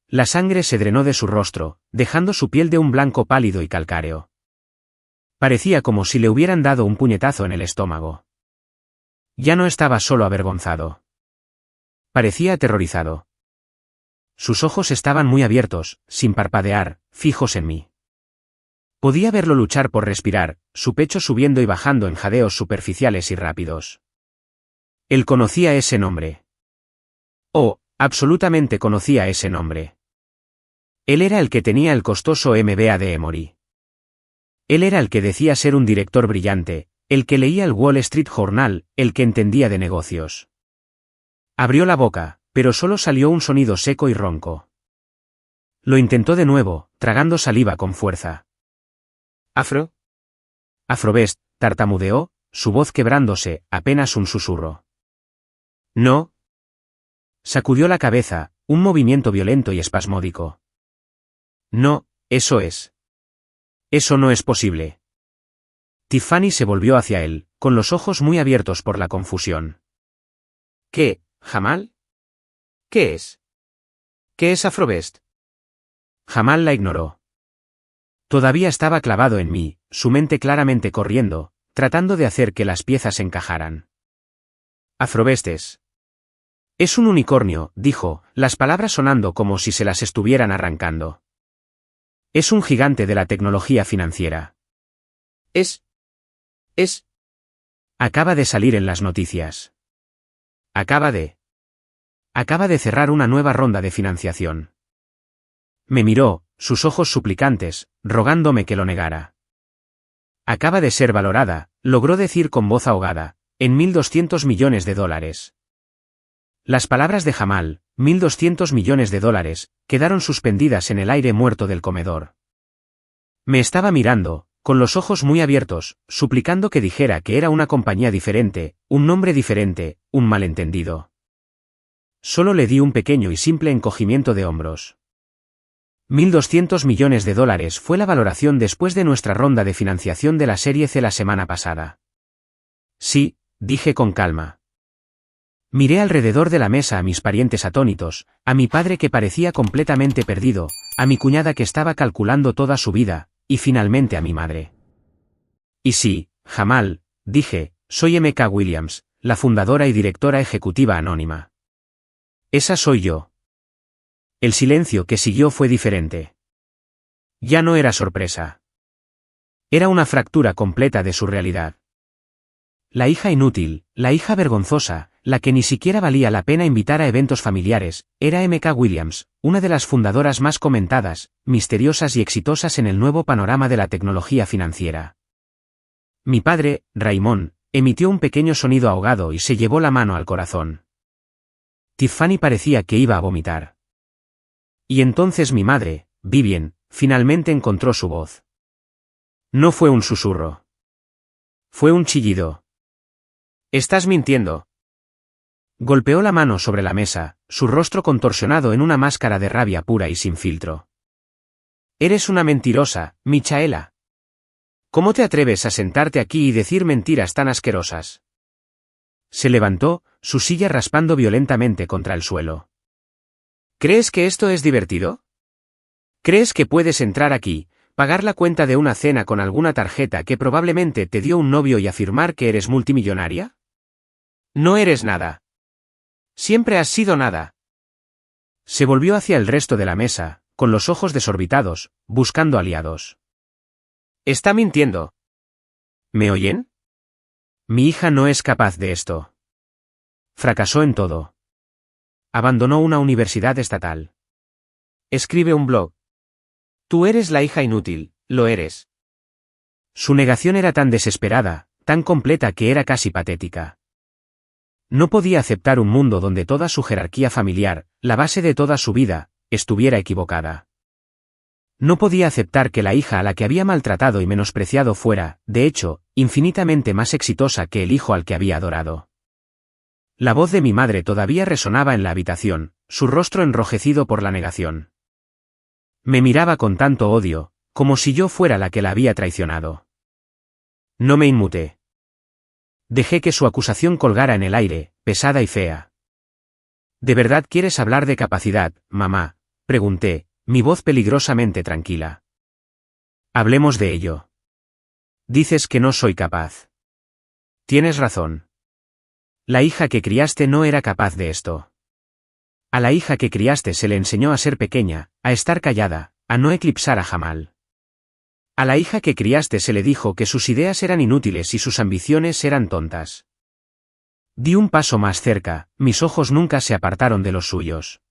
S1: La sangre se drenó de su rostro, dejando su piel de un blanco pálido y calcáreo. Parecía como si le hubieran dado un puñetazo en el estómago. Ya no estaba solo avergonzado. Parecía aterrorizado. Sus ojos estaban muy abiertos, sin parpadear, fijos en mí. Podía verlo luchar por respirar, su pecho subiendo y bajando en jadeos superficiales y rápidos. Él conocía ese nombre. Oh, absolutamente conocía ese nombre. Él era el que tenía el costoso MBA de Emory. Él era el que decía ser un director brillante, el que leía el Wall Street Journal, el que entendía de negocios. Abrió la boca, pero solo salió un sonido seco y ronco. Lo intentó de nuevo, tragando saliva con fuerza. Afrovest, tartamudeó, su voz quebrándose, apenas un susurro. No. Sacudió la cabeza, un movimiento violento y espasmódico. No, eso es. Eso no es posible. Tiffany se volvió hacia él, con los ojos muy abiertos por la confusión. ¿Qué, Jamal? ¿Qué es? ¿Qué es Afrovest? Jamal la ignoró. Todavía estaba clavado en mí, su mente claramente corriendo, tratando de hacer que las piezas encajaran. Afrovest es un unicornio, dijo, las palabras sonando como si se las estuvieran arrancando. Es un gigante de la tecnología financiera. Acaba de salir en las noticias. Acaba de cerrar una nueva ronda de financiación. Me miró, sus ojos suplicantes, rogándome que lo negara. Acaba de ser valorada, logró decir con voz ahogada, en $1.200 millones. Las palabras de Jamal, $1.200 millones, quedaron suspendidas en el aire muerto del comedor. Me estaba mirando, con los ojos muy abiertos, suplicando que dijera que era una compañía diferente, un nombre diferente, un malentendido. Solo le di un pequeño y simple encogimiento de hombros. $1.200 millones fue la valoración después de nuestra ronda de financiación de la Serie C la semana pasada. Sí, dije con calma. Miré alrededor de la mesa a mis parientes atónitos, a mi padre que parecía completamente perdido, a mi cuñada que estaba calculando toda su vida, y finalmente a mi madre. Y sí, Jamal, dije, soy M.K. Williams, la fundadora y directora ejecutiva anónima. Esa soy yo. El silencio que siguió fue diferente. Ya no era sorpresa. Era una fractura completa de su realidad. La hija inútil, la hija vergonzosa, la que ni siquiera valía la pena invitar a eventos familiares, era M.K. Williams, una de las fundadoras más comentadas, misteriosas y exitosas en el nuevo panorama de la tecnología financiera. Mi padre, Raymond, emitió un pequeño sonido ahogado y se llevó la mano al corazón. Tiffany parecía que iba a vomitar. Y entonces mi madre, Vivian, finalmente encontró su voz. No fue un susurro. Fue un chillido. «Estás mintiendo». Golpeó la mano sobre la mesa, su rostro contorsionado en una máscara de rabia pura y sin filtro. «Eres una mentirosa, Michaela. ¿Cómo te atreves a sentarte aquí y decir mentiras tan asquerosas?» Se levantó, su silla raspando violentamente contra el suelo. «¿Crees que esto es divertido? ¿Crees que puedes entrar aquí, pagar la cuenta de una cena con alguna tarjeta que probablemente te dio un novio y afirmar que eres multimillonaria? No eres nada. Siempre has sido nada». Se volvió hacia el resto de la mesa, con los ojos desorbitados, buscando aliados. «Está mintiendo». ¿Me oyen? Mi hija no es capaz de esto. Fracasó en todo. Abandonó una universidad estatal. Escribe un blog. Tú eres la hija inútil, lo eres. Su negación era tan desesperada, tan completa que era casi patética. No podía aceptar un mundo donde toda su jerarquía familiar, la base de toda su vida, estuviera equivocada. No podía aceptar que la hija a la que había maltratado y menospreciado fuera, de hecho, infinitamente más exitosa que el hijo al que había adorado. La voz de mi madre todavía resonaba en la habitación, su rostro enrojecido por la negación. Me miraba con tanto odio, como si yo fuera la que la había traicionado. No me inmuté. Dejé que su acusación colgara en el aire, pesada y fea. ¿De verdad quieres hablar de capacidad, mamá?, pregunté, mi voz peligrosamente tranquila. Hablemos de ello. Dices que no soy capaz. Tienes razón. La hija que criaste no era capaz de esto. A la hija que criaste se le enseñó a ser pequeña, a estar callada, a no eclipsar a Jamal. A la hija que criaste se le dijo que sus ideas eran inútiles y sus ambiciones eran tontas. Di un paso más cerca, mis ojos nunca se apartaron de los suyos.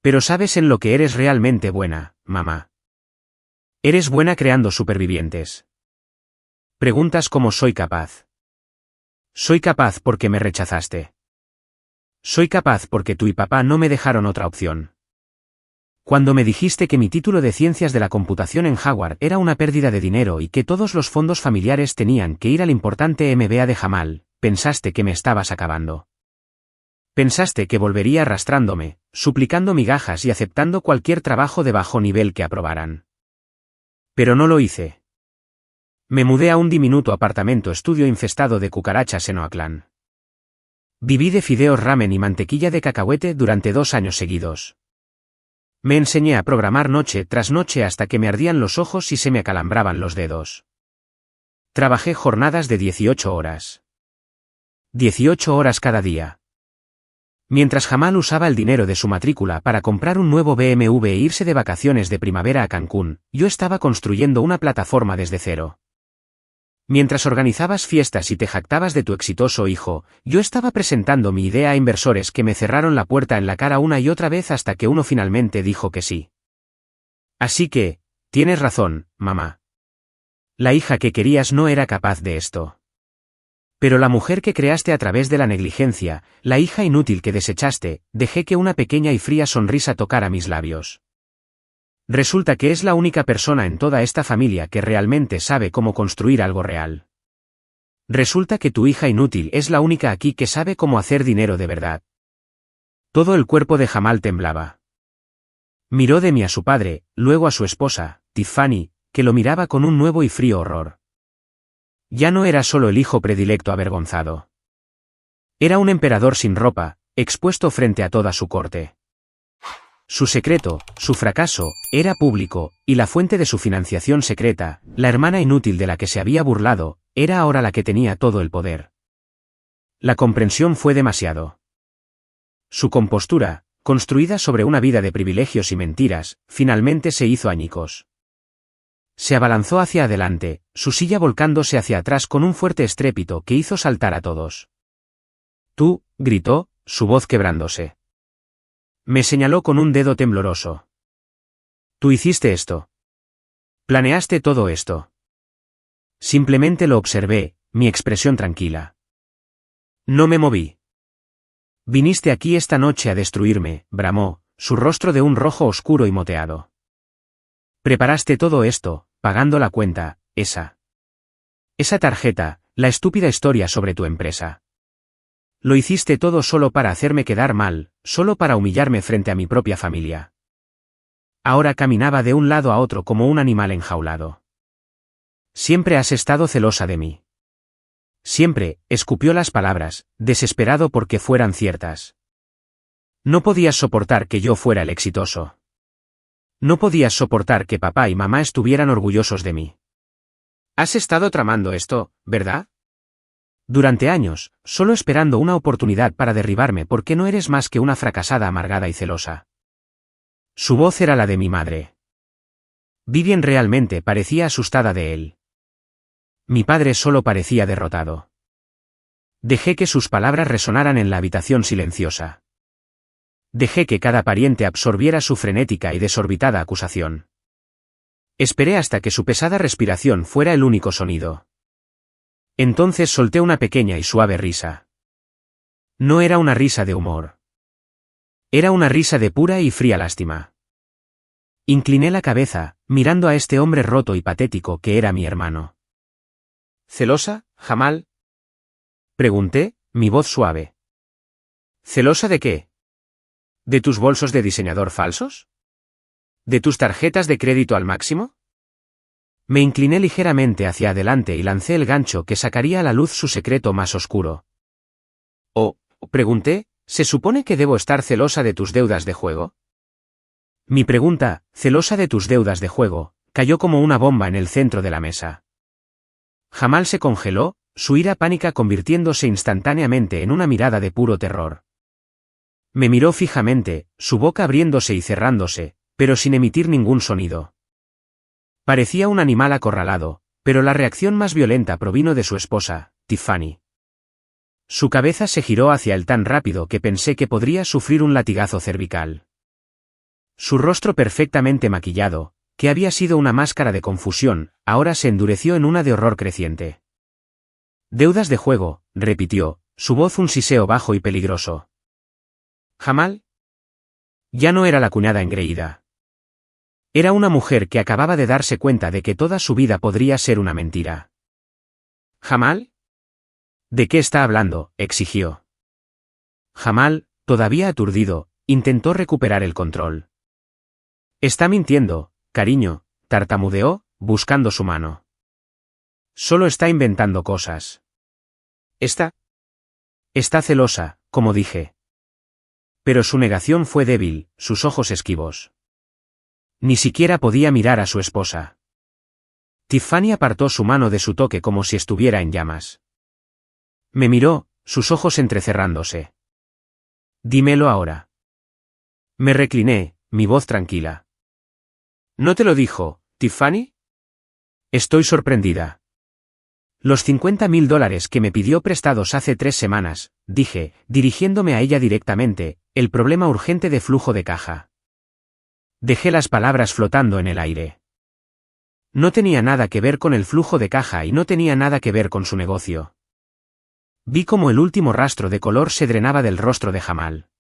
S1: Pero sabes en lo que eres realmente buena, mamá. Eres buena creando supervivientes. Preguntas cómo soy capaz. Soy capaz porque me rechazaste. Soy capaz porque tú y papá no me dejaron otra opción. Cuando me dijiste que mi título de Ciencias de la Computación en Howard era una pérdida de dinero y que todos los fondos familiares tenían que ir al importante MBA de Jamal, pensaste que me estabas acabando. Pensaste que volvería arrastrándome, suplicando migajas y aceptando cualquier trabajo de bajo nivel que aprobaran. Pero no lo hice. Me mudé a un diminuto apartamento estudio infestado de cucarachas en Oakland. Viví de fideos ramen y mantequilla de cacahuete durante 2 años seguidos. Me enseñé a programar noche tras noche hasta que me ardían los ojos y se me acalambraban los dedos. Trabajé jornadas de 18 horas. 18 horas cada día. Mientras Jamal usaba el dinero de su matrícula para comprar un nuevo BMW e irse de vacaciones de primavera a Cancún, yo estaba construyendo una plataforma desde cero. Mientras organizabas fiestas y te jactabas de tu exitoso hijo, yo estaba presentando mi idea a inversores que me cerraron la puerta en la cara una y otra vez hasta que uno finalmente dijo que sí. Así que, tienes razón, mamá. La hija que querías no era capaz de esto. Pero la mujer que creaste a través de la negligencia, la hija inútil que desechaste, dejé que una pequeña y fría sonrisa tocara mis labios. Resulta que es la única persona en toda esta familia que realmente sabe cómo construir algo real. Resulta que tu hija inútil es la única aquí que sabe cómo hacer dinero de verdad. Todo el cuerpo de Jamal temblaba. Miró de mí a su padre, luego a su esposa, Tiffany, que lo miraba con un nuevo y frío horror. Ya no era solo el hijo predilecto avergonzado. Era un emperador sin ropa, expuesto frente a toda su corte. Su secreto, su fracaso, era público, y la fuente de su financiación secreta, la hermana inútil de la que se había burlado, era ahora la que tenía todo el poder. La comprensión fue demasiado. Su compostura, construida sobre una vida de privilegios y mentiras, finalmente se hizo añicos. Se abalanzó hacia adelante, su silla volcándose hacia atrás con un fuerte estrépito que hizo saltar a todos. «Tú», gritó, su voz quebrándose. Me señaló con un dedo tembloroso. «Tú hiciste esto. Planeaste todo esto». Simplemente lo observé, mi expresión tranquila. No me moví. «Viniste aquí esta noche a destruirme», bramó, su rostro de un rojo oscuro y moteado. «Preparaste todo esto, pagando la cuenta, esa tarjeta, la estúpida historia sobre tu empresa. Lo hiciste todo solo para hacerme quedar mal, solo para humillarme frente a mi propia familia». Ahora caminaba de un lado a otro como un animal enjaulado. «Siempre has estado celosa de mí». Siempre, escupió las palabras, desesperado porque fueran ciertas. No podías soportar que yo fuera el exitoso. No podías soportar que papá y mamá estuvieran orgullosos de mí. Has estado tramando esto, ¿verdad? Durante años, solo esperando una oportunidad para derribarme porque no eres más que una fracasada amargada y celosa. Su voz era la de mi madre. Vivien realmente parecía asustada de él. Mi padre solo parecía derrotado. Dejé que sus palabras resonaran en la habitación silenciosa. Dejé que cada pariente absorbiera su frenética y desorbitada acusación. Esperé hasta que su pesada respiración fuera el único sonido. Entonces solté una pequeña y suave risa. No era una risa de humor. Era una risa de pura y fría lástima. Incliné la cabeza, mirando a este hombre roto y patético que era mi hermano. ¿Celosa, Jamal?, pregunté, mi voz suave. ¿Celosa de qué? ¿De tus bolsos de diseñador falsos? ¿De tus tarjetas de crédito al máximo? Me incliné ligeramente hacia adelante y lancé el gancho que sacaría a la luz su secreto más oscuro. «Oh», pregunté, ¿se supone que debo estar celosa de tus deudas de juego? Mi pregunta, celosa de tus deudas de juego, cayó como una bomba en el centro de la mesa. Jamal se congeló, su ira pánica convirtiéndose instantáneamente en una mirada de puro terror. Me miró fijamente, su boca abriéndose y cerrándose, pero sin emitir ningún sonido. Parecía un animal acorralado, pero la reacción más violenta provino de su esposa, Tiffany. Su cabeza se giró hacia él tan rápido que pensé que podría sufrir un latigazo cervical. Su rostro perfectamente maquillado, que había sido una máscara de confusión, ahora se endureció en una de horror creciente. «Deudas de juego», repitió, su voz un siseo bajo y peligroso. «¿Jamal?» Ya no era la cuñada engreída. Era una mujer que acababa de darse cuenta de que toda su vida podría ser una mentira. «¿Jamal?» «¿De qué está hablando?», exigió. Jamal, todavía aturdido, intentó recuperar el control. «Está mintiendo, cariño», tartamudeó, buscando su mano. «Solo está inventando cosas». Está celosa, como dije. Pero su negación fue débil, sus ojos esquivos. Ni siquiera podía mirar a su esposa. Tiffany apartó su mano de su toque como si estuviera en llamas. Me miró, sus ojos entrecerrándose. «Dímelo ahora». Me recliné, mi voz tranquila. «¿No te lo dijo, Tiffany?» «Estoy sorprendida». «Los $50.000 que me pidió prestados hace 3 semanas», dije, dirigiéndome a ella directamente, «el problema urgente de flujo de caja». Dejé las palabras flotando en el aire. No tenía nada que ver con el flujo de caja y no tenía nada que ver con su negocio. Vi cómo el último rastro de color se drenaba del rostro de Jamal.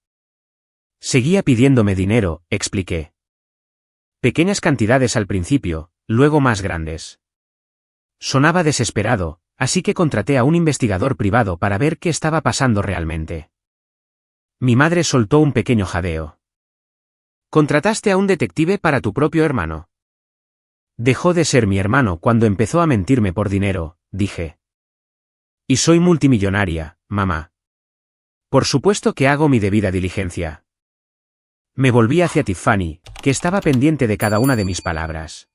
S1: «Seguía pidiéndome dinero», expliqué. «Pequeñas cantidades al principio, luego más grandes». Sonaba desesperado, así que contraté a un investigador privado para ver qué estaba pasando realmente. Mi madre soltó un pequeño jadeo. «¿Contrataste a un detective para tu propio hermano?» «Dejó de ser mi hermano cuando empezó a mentirme por dinero», dije. «Y soy multimillonaria, mamá». Por supuesto que hago mi debida diligencia. Me volví hacia Tiffany, que estaba pendiente de cada una de mis palabras.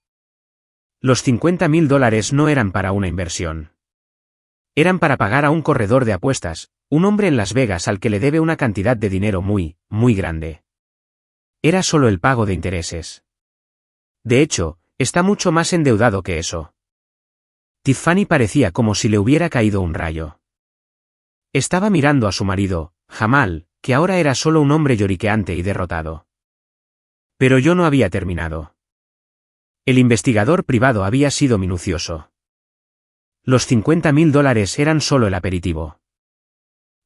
S1: Los $50.000 no eran para una inversión. Eran para pagar a un corredor de apuestas, un hombre en Las Vegas al que le debe una cantidad de dinero muy, muy grande. Era solo el pago de intereses. De hecho, está mucho más endeudado que eso. Tiffany parecía como si le hubiera caído un rayo. Estaba mirando a su marido, Jamal, que ahora era solo un hombre lloriqueante y derrotado. Pero yo no había terminado. El investigador privado había sido minucioso. Los $50.000 eran solo el aperitivo.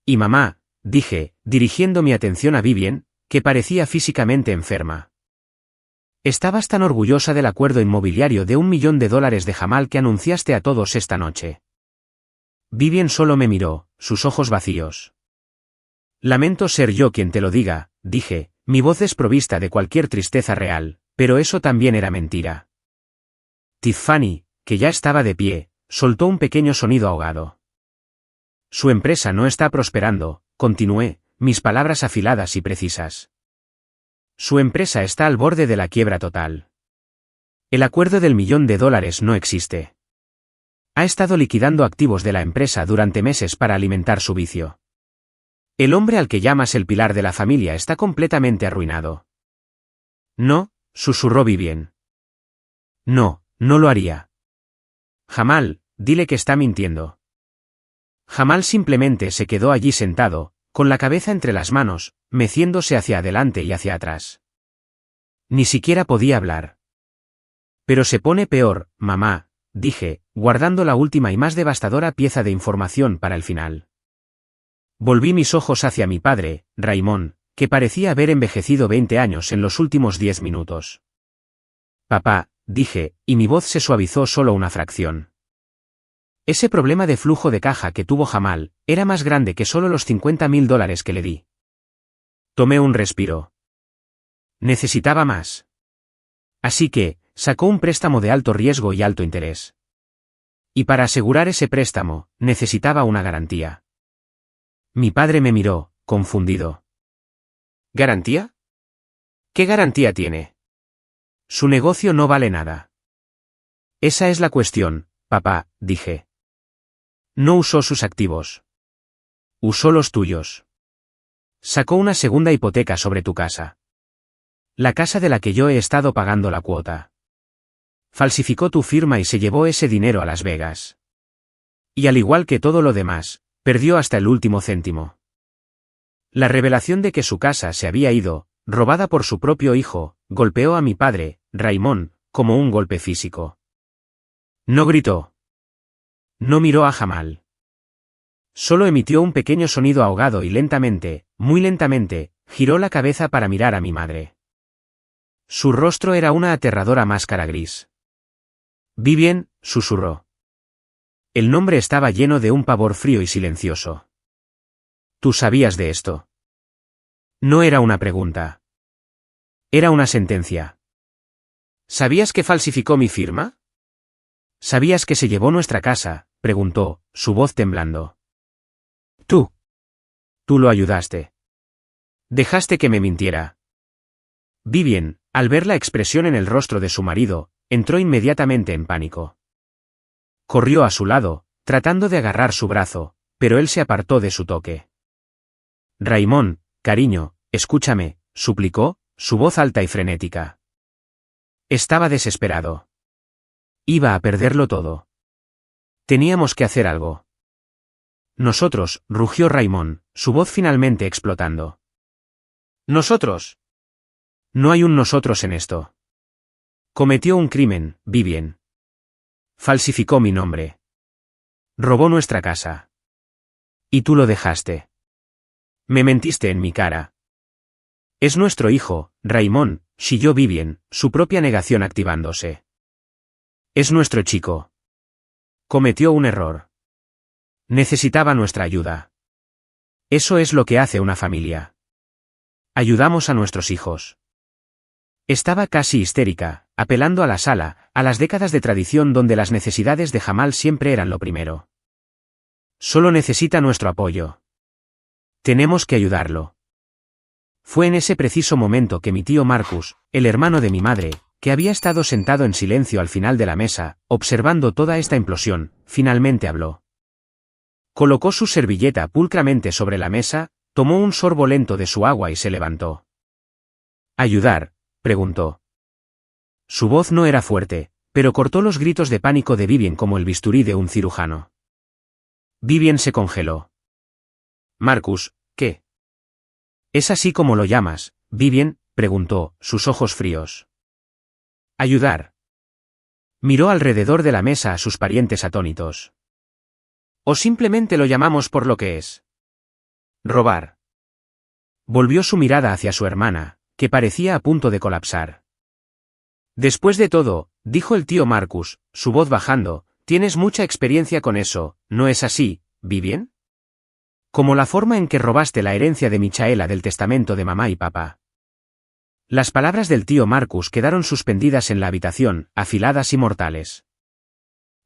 S1: Y mamá, dije, dirigiendo mi atención a Vivien, que parecía físicamente enferma. Estabas tan orgullosa del acuerdo inmobiliario de $1 millón de Jamal que anunciaste a todos esta noche. Vivien solo me miró, sus ojos vacíos. Lamento ser yo quien te lo diga, dije, mi voz desprovista de cualquier tristeza real, pero eso también era mentira. Tiffany, que ya estaba de pie, soltó un pequeño sonido ahogado. Su empresa no está prosperando, continué, mis palabras afiladas y precisas. Su empresa está al borde de la quiebra total. El acuerdo del $1 millón no existe. Ha estado liquidando activos de la empresa durante meses para alimentar su vicio. El hombre al que llamas el pilar de la familia está completamente arruinado. No, susurró Vivien. No, no lo haría. Jamal, dile que está mintiendo. Jamal simplemente se quedó allí sentado, con la cabeza entre las manos, meciéndose hacia adelante y hacia atrás. Ni siquiera podía hablar. Pero se pone peor, mamá, dije, guardando la última y más devastadora pieza de información para el final. Volví mis ojos hacia mi padre, Raymond, que parecía haber envejecido 20 años en los últimos 10 minutos. Papá, dije, y mi voz se suavizó solo una fracción. Ese problema de flujo de caja que tuvo Jamal, era más grande que solo los $50.000 que le di. Tomé un respiro. Necesitaba más. Así que, sacó un préstamo de alto riesgo y alto interés. Y para asegurar ese préstamo, necesitaba una garantía. Mi padre me miró, confundido. ¿Garantía? ¿Qué garantía tiene? Su negocio no vale nada. Esa es la cuestión, papá, dije. No usó sus activos. Usó los tuyos. Sacó una segunda hipoteca sobre tu casa. La casa de la que yo he estado pagando la cuota. Falsificó tu firma y se llevó ese dinero a Las Vegas. Y al igual que todo lo demás, perdió hasta el último céntimo. La revelación de que su casa se había ido, robada por su propio hijo, golpeó a mi padre, Raymond, como un golpe físico. No gritó. No miró a Jamal. Solo emitió un pequeño sonido ahogado y lentamente, muy lentamente, giró la cabeza para mirar a mi madre. Su rostro era una aterradora máscara gris. Vivien, susurró. El nombre estaba lleno de un pavor frío y silencioso. ¿Tú sabías de esto? No era una pregunta. Era una sentencia. ¿Sabías que falsificó mi firma? ¿Sabías que se llevó nuestra casa?, preguntó, su voz temblando. Tú. Tú lo ayudaste. Dejaste que me mintiera. Vivien, al ver la expresión en el rostro de su marido, entró inmediatamente en pánico. Corrió a su lado, tratando de agarrar su brazo, pero él se apartó de su toque. Raymond, cariño, escúchame, suplicó, su voz alta y frenética. Estaba desesperado. Iba a perderlo todo. Teníamos que hacer algo. Nosotros, rugió Raymond, su voz finalmente explotando. ¿Nosotros? No hay un nosotros en esto. Cometió un crimen, Vivien. Falsificó mi nombre. Robó nuestra casa. Y tú lo dejaste. Me mentiste en mi cara. Es nuestro hijo, Raymond, chilló Vivien, su propia negación activándose. Es nuestro chico. Cometió un error. Necesitaba nuestra ayuda. Eso es lo que hace una familia. Ayudamos a nuestros hijos. Estaba casi histérica, apelando a la sala, a las décadas de tradición donde las necesidades de Jamal siempre eran lo primero. Solo necesita nuestro apoyo. Tenemos que ayudarlo. Fue en ese preciso momento que mi tío Marcus, el hermano de mi madre, que había estado sentado en silencio al final de la mesa, observando toda esta implosión, finalmente habló. Colocó su servilleta pulcramente sobre la mesa, tomó un sorbo lento de su agua y se levantó. ¿Ayudar?, preguntó. Su voz no era fuerte, pero cortó los gritos de pánico de Vivien como el bisturí de un cirujano. Vivien se congeló. Marcus, ¿qué? ¿Es así como lo llamas, Vivien?, preguntó, sus ojos fríos. Ayudar. Miró alrededor de la mesa a sus parientes atónitos. ¿O simplemente lo llamamos por lo que es? Robar. Volvió su mirada hacia su hermana, que parecía a punto de colapsar. Después de todo, dijo el tío Marcus, su voz bajando, tienes mucha experiencia con eso, ¿no es así, Vivien? Como la forma en que robaste la herencia de Michaela del testamento de mamá y papá. Las palabras del tío Marcus quedaron suspendidas en la habitación, afiladas y mortales.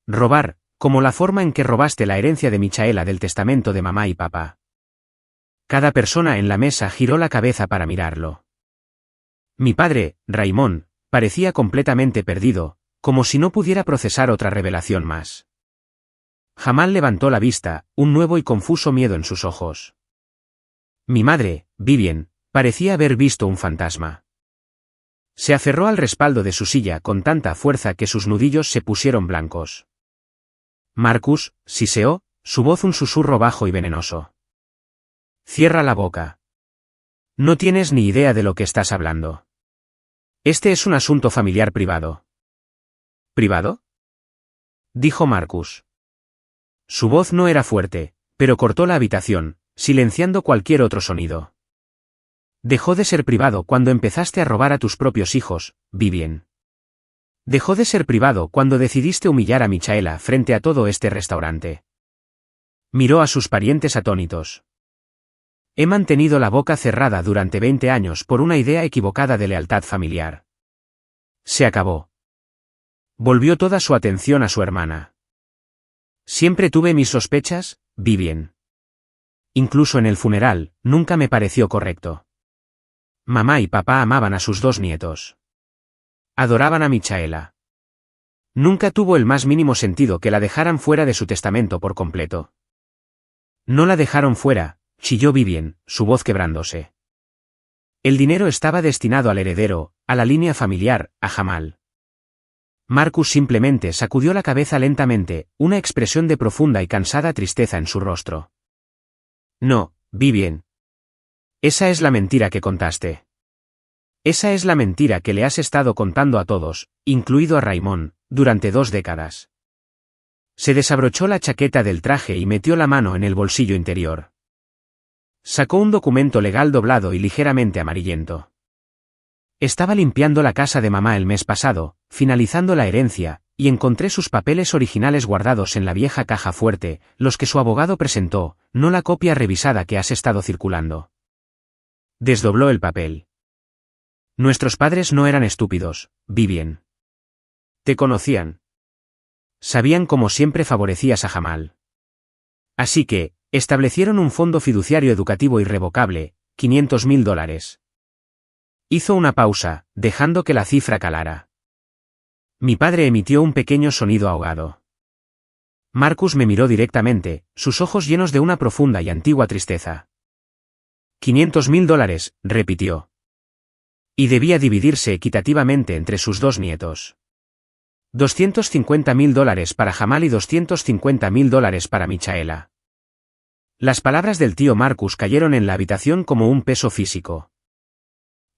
S1: Robar, como la forma en que robaste la herencia de Michaela del testamento de mamá y papá. Cada persona en la mesa giró la cabeza para mirarlo. Mi padre, Raymond, parecía completamente perdido, como si no pudiera procesar otra revelación más. Jamal levantó la vista, un nuevo y confuso miedo en sus ojos. Mi madre, Vivien, parecía haber visto un fantasma. Se aferró al respaldo de su silla con tanta fuerza que sus nudillos se pusieron blancos. Marcus, siseó, su voz un susurro bajo y venenoso. Cierra la boca. No tienes ni idea de lo que estás hablando. Este es un asunto familiar privado. ¿Privado?, dijo Marcus. Su voz no era fuerte, pero cortó la habitación, silenciando cualquier otro sonido. Dejó de ser privado cuando empezaste a robar a tus propios hijos, Vivien. Dejó de ser privado cuando decidiste humillar a Michaela frente a todo este restaurante. Miró a sus parientes atónitos. He mantenido la boca cerrada durante 20 años por una idea equivocada de lealtad familiar. Se acabó. Volvió toda su atención a su hermana. Siempre tuve mis sospechas, Vivien. Incluso en el funeral, nunca me pareció correcto. Mamá y papá amaban a sus dos nietos. Adoraban a Michaela. Nunca tuvo el más mínimo sentido que la dejaran fuera de su testamento por completo. No la dejaron fuera, chilló Vivien, su voz quebrándose. El dinero estaba destinado al heredero, a la línea familiar, a Jamal. Marcus simplemente sacudió la cabeza lentamente, una expresión de profunda y cansada tristeza en su rostro. No, Vivien. Esa es la mentira que contaste. Esa es la mentira que le has estado contando a todos, incluido a Raymond, durante 2 décadas. Se desabrochó la chaqueta del traje y metió la mano en el bolsillo interior. Sacó un documento legal doblado y ligeramente amarillento. Estaba limpiando la casa de mamá el mes pasado, finalizando la herencia, y encontré sus papeles originales guardados en la vieja caja fuerte, los que su abogado presentó, no la copia revisada que has estado circulando. Desdobló el papel. Nuestros padres no eran estúpidos, Vivien. Te conocían. Sabían cómo siempre favorecías a Jamal. Así que, establecieron un fondo fiduciario educativo irrevocable, $500.000. Hizo una pausa, dejando que la cifra calara. Mi padre emitió un pequeño sonido ahogado. Marcus me miró directamente, sus ojos llenos de una profunda y antigua tristeza. $500.000, repitió. Y debía dividirse equitativamente entre sus 2 nietos. $250.000 para Jamal y $250.000 para Michaela. Las palabras del tío Marcus cayeron en la habitación como un peso físico.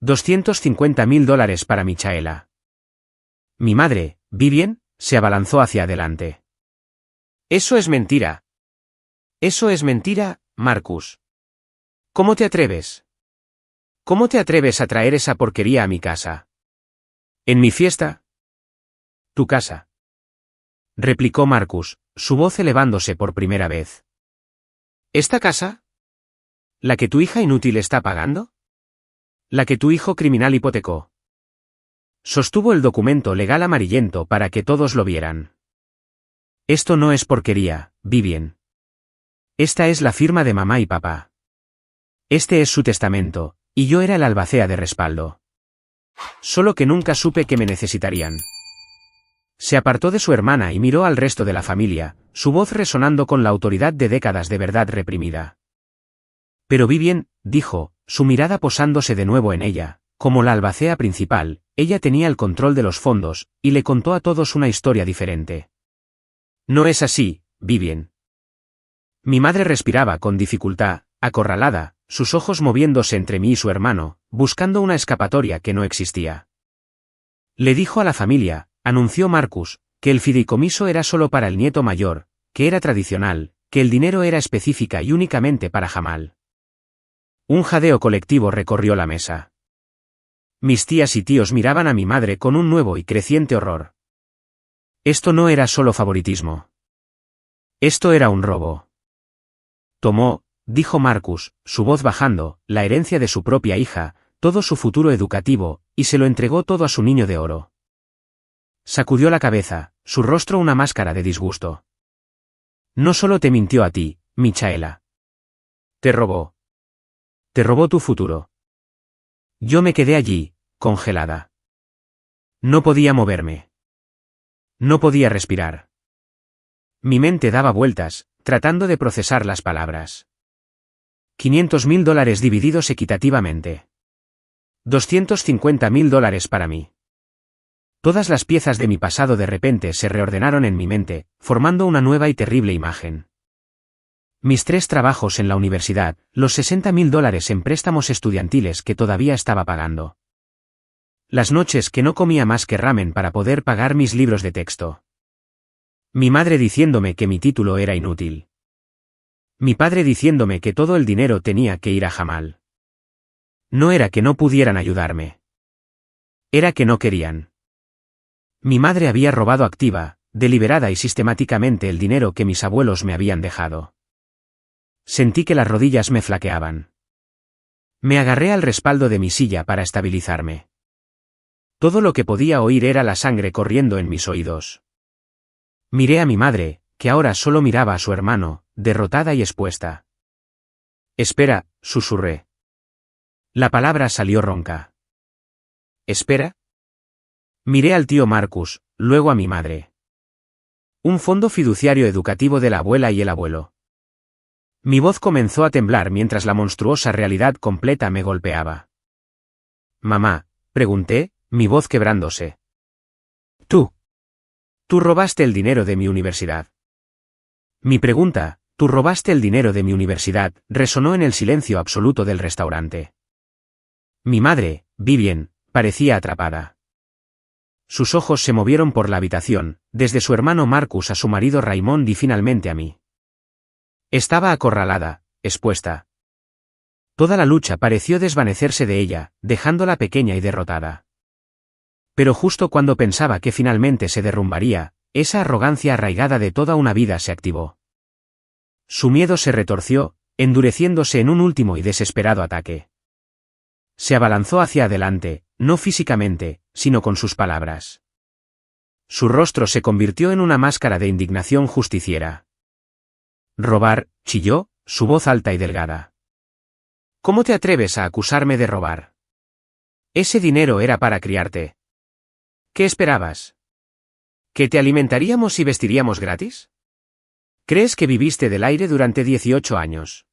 S1: $250.000 para Michaela. Mi madre, Vivien, se abalanzó hacia adelante. Eso es mentira. Eso es mentira, Marcus. ¿Cómo te atreves? ¿Cómo te atreves a traer esa porquería a mi casa? ¿En mi fiesta? Tu casa. Replicó Marcus, su voz elevándose por primera vez. ¿Esta casa? ¿La que tu hija inútil está pagando? ¿La que tu hijo criminal hipotecó? Sostuvo el documento legal amarillento para que todos lo vieran. Esto no es porquería, Vivien. Esta es la firma de mamá y papá. Este es su testamento, y yo era el albacea de respaldo. Solo que nunca supe que me necesitarían. Se apartó de su hermana y miró al resto de la familia, su voz resonando con la autoridad de décadas de verdad reprimida. Pero Vivien, dijo, su mirada posándose de nuevo en ella, como la albacea principal, ella tenía el control de los fondos, y le contó a todos una historia diferente. No es así, Vivien. Mi madre respiraba con dificultad, acorralada, sus ojos moviéndose entre mí y su hermano, buscando una escapatoria que no existía. Le dijo a la familia, anunció Marcus, que el fideicomiso era solo para el nieto mayor, que era tradicional, que el dinero era específica y únicamente para Jamal. Un jadeo colectivo recorrió la mesa. Mis tías y tíos miraban a mi madre con un nuevo y creciente horror. Esto no era solo favoritismo. Esto era un robo. Tomó, dijo Marcus, su voz bajando, la herencia de su propia hija, todo su futuro educativo, y se lo entregó todo a su niño de oro. Sacudió la cabeza, su rostro una máscara de disgusto. No solo te mintió a ti, Michaela. Te robó. Te robó tu futuro. Yo me quedé allí, congelada. No podía moverme. No podía respirar. Mi mente daba vueltas, tratando de procesar las palabras. $500.000 divididos equitativamente. $250.000 para mí. Todas las piezas de mi pasado de repente se reordenaron en mi mente, formando una nueva y terrible imagen. Mis 3 trabajos en la universidad, los $60.000 en préstamos estudiantiles que todavía estaba pagando. Las noches que no comía más que ramen para poder pagar mis libros de texto. Mi madre diciéndome que mi título era inútil. Mi padre diciéndome que todo el dinero tenía que ir a Jamal. No era que no pudieran ayudarme. Era que no querían. Mi madre había robado activa, deliberada y sistemáticamente el dinero que mis abuelos me habían dejado. Sentí que las rodillas me flaqueaban. Me agarré al respaldo de mi silla para estabilizarme. Todo lo que podía oír era la sangre corriendo en mis oídos. Miré a mi madre, que ahora solo miraba a su hermano, derrotada y expuesta. Espera, susurré. La palabra salió ronca. ¿Espera? Miré al tío Marcus, luego a mi madre. Un fondo fiduciario educativo de la abuela y el abuelo. Mi voz comenzó a temblar mientras la monstruosa realidad completa me golpeaba. Mamá, pregunté, mi voz quebrándose. Tú robaste el dinero de mi universidad. Mi pregunta, tú robaste el dinero de mi universidad, resonó en el silencio absoluto del restaurante. Mi madre, Vivien, parecía atrapada. Sus ojos se movieron por la habitación, desde su hermano Marcus a su marido Raymond y finalmente a mí. Estaba acorralada, expuesta. Toda la lucha pareció desvanecerse de ella, dejándola pequeña y derrotada. Pero justo cuando pensaba que finalmente se derrumbaría, esa arrogancia arraigada de toda una vida se activó. Su miedo se retorció, endureciéndose en un último y desesperado ataque. Se abalanzó hacia adelante, no físicamente, sino con sus palabras. Su rostro se convirtió en una máscara de indignación justiciera. Robar, chilló, su voz alta y delgada. ¿Cómo te atreves a acusarme de robar? Ese dinero era para criarte. ¿Qué esperabas? ¿Que te alimentaríamos y vestiríamos gratis? ¿Crees que viviste del aire durante 18 años?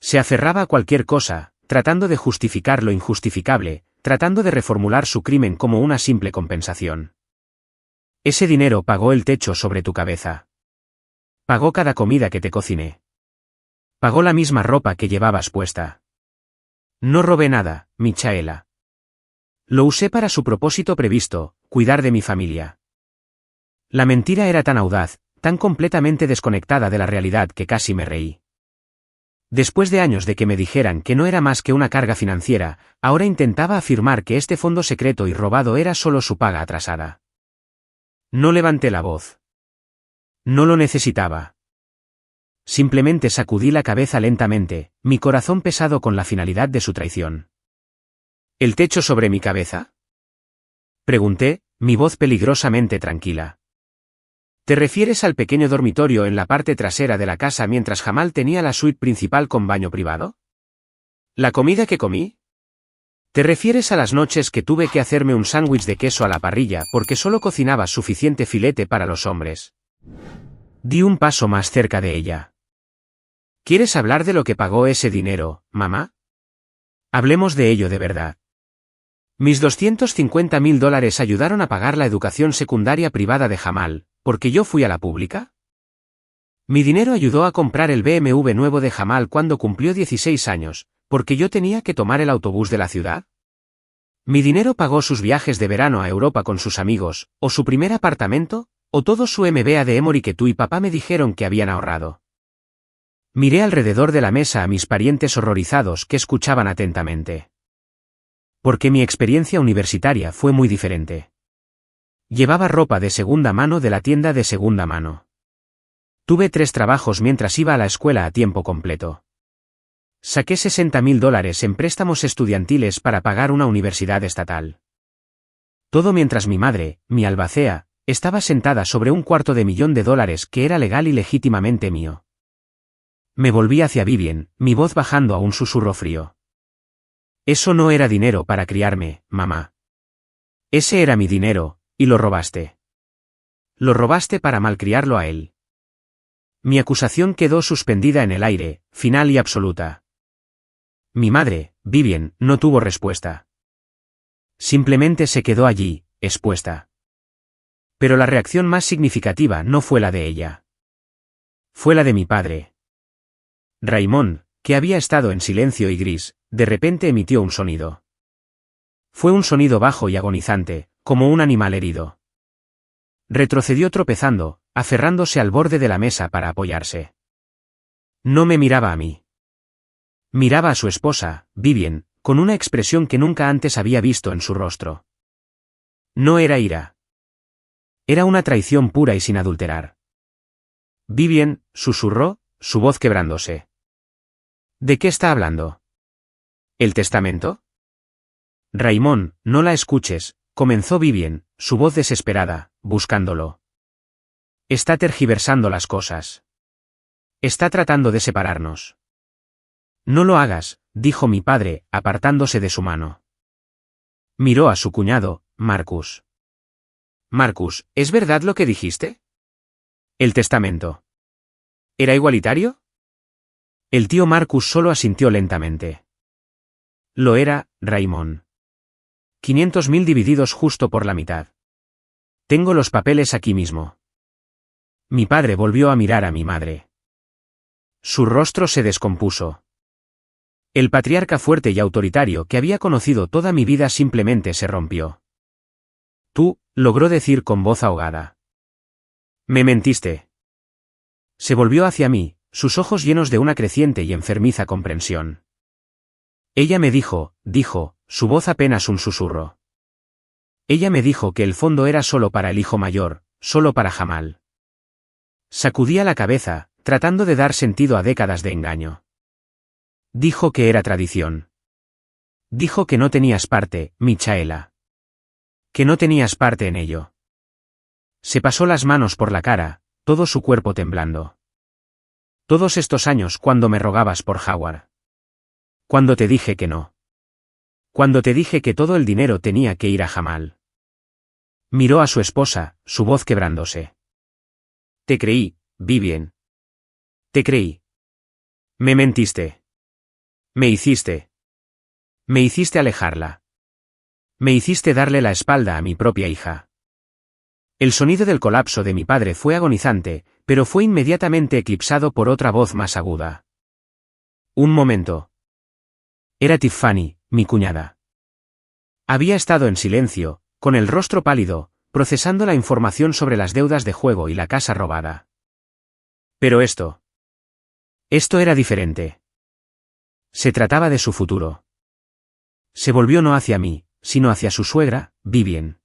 S1: Se aferraba a cualquier cosa, tratando de justificar lo injustificable, tratando de reformular su crimen como una simple compensación. Ese dinero pagó el techo sobre tu cabeza. Pagó cada comida que te cociné. Pagó la misma ropa que llevabas puesta. No robé nada, Michaela. Lo usé para su propósito previsto, cuidar de mi familia. La mentira era tan audaz, tan completamente desconectada de la realidad que casi me reí. Después de años de que me dijeran que no era más que una carga financiera, ahora intentaba afirmar que este fondo secreto y robado era solo su paga atrasada. No levanté la voz. No lo necesitaba. Simplemente sacudí la cabeza lentamente, mi corazón pesado con la finalidad de su traición. ¿El techo sobre mi cabeza? Pregunté, mi voz peligrosamente tranquila. ¿Te refieres al pequeño dormitorio en la parte trasera de la casa mientras Jamal tenía la suite principal con baño privado? ¿La comida que comí? ¿Te refieres a las noches que tuve que hacerme un sándwich de queso a la parrilla porque solo cocinaba suficiente filete para los hombres? Di un paso más cerca de ella. ¿Quieres hablar de lo que pagó ese dinero, mamá? Hablemos de ello de verdad. Mis $250.000 ayudaron a pagar la educación secundaria privada de Jamal, ¿porque yo fui a la pública? Mi dinero ayudó a comprar el BMW nuevo de Jamal cuando cumplió 16 años, ¿porque yo tenía que tomar el autobús de la ciudad? Mi dinero pagó sus viajes de verano a Europa con sus amigos, o su primer apartamento, o todo su MBA de Emory que tú y papá me dijeron que habían ahorrado. Miré alrededor de la mesa a mis parientes horrorizados que escuchaban atentamente. Porque mi experiencia universitaria fue muy diferente. Llevaba ropa de segunda mano de la tienda de segunda mano. Tuve 3 trabajos mientras iba a la escuela a tiempo completo. Saqué $60.000 en préstamos estudiantiles para pagar una universidad estatal. Todo mientras mi madre, mi albacea, estaba sentada sobre $250.000 que era legal y legítimamente mío. Me volví hacia Vivien, mi voz bajando a un susurro frío. Eso no era dinero para criarme, mamá. Ese era mi dinero, y lo robaste. Lo robaste para malcriarlo a él. Mi acusación quedó suspendida en el aire, final y absoluta. Mi madre, Vivien, no tuvo respuesta. Simplemente se quedó allí, expuesta. Pero la reacción más significativa no fue la de ella. Fue la de mi padre. Raymond, que había estado en silencio y gris, de repente emitió un sonido. Fue un sonido bajo y agonizante, como un animal herido. Retrocedió tropezando, aferrándose al borde de la mesa para apoyarse. No me miraba a mí. Miraba a su esposa, Vivien, con una expresión que nunca antes había visto en su rostro. No era ira. Era una traición pura y sin adulterar. Vivien, susurró, su voz quebrándose. ¿De qué está hablando? ¿El testamento? Raymond, no la escuches, comenzó Vivien, su voz desesperada, buscándolo. Está tergiversando las cosas. Está tratando de separarnos. No lo hagas, dijo mi padre, apartándose de su mano. Miró a su cuñado, Marcus. Marcus, ¿es verdad lo que dijiste? ¿El testamento era igualitario? El tío Marcus solo asintió lentamente. Lo era, Raymond. 500.000 divididos justo por la mitad. Tengo los papeles aquí mismo. Mi padre volvió a mirar a mi madre. Su rostro se descompuso. El patriarca fuerte y autoritario que había conocido toda mi vida simplemente se rompió. Tú, logró decir con voz ahogada. Me mentiste. Se volvió hacia mí, sus ojos llenos de una creciente y enfermiza comprensión. Ella me dijo, su voz apenas un susurro. Ella me dijo que el fondo era solo para el hijo mayor, solo para Jamal. Sacudía la cabeza, tratando de dar sentido a décadas de engaño. Dijo que era tradición. Dijo que no tenías parte, Michaela. Que no tenías parte en ello. Se pasó las manos por la cara, todo su cuerpo temblando. Todos estos años cuando me rogabas por Howard. Cuando te dije que no. Cuando te dije que todo el dinero tenía que ir a Jamal. Miró a su esposa, su voz quebrándose. Te creí, Vivien. Te creí. Me mentiste. Me hiciste. Me hiciste alejarla. Me hiciste darle la espalda a mi propia hija. El sonido del colapso de mi padre fue agonizante, pero fue inmediatamente eclipsado por otra voz más aguda. Un momento. Era Tiffany, mi cuñada. Había estado en silencio, con el rostro pálido, procesando la información sobre las deudas de juego y la casa robada. Pero esto era diferente. Se trataba de su futuro. Se volvió no hacia mí, sino hacia su suegra, Vivien.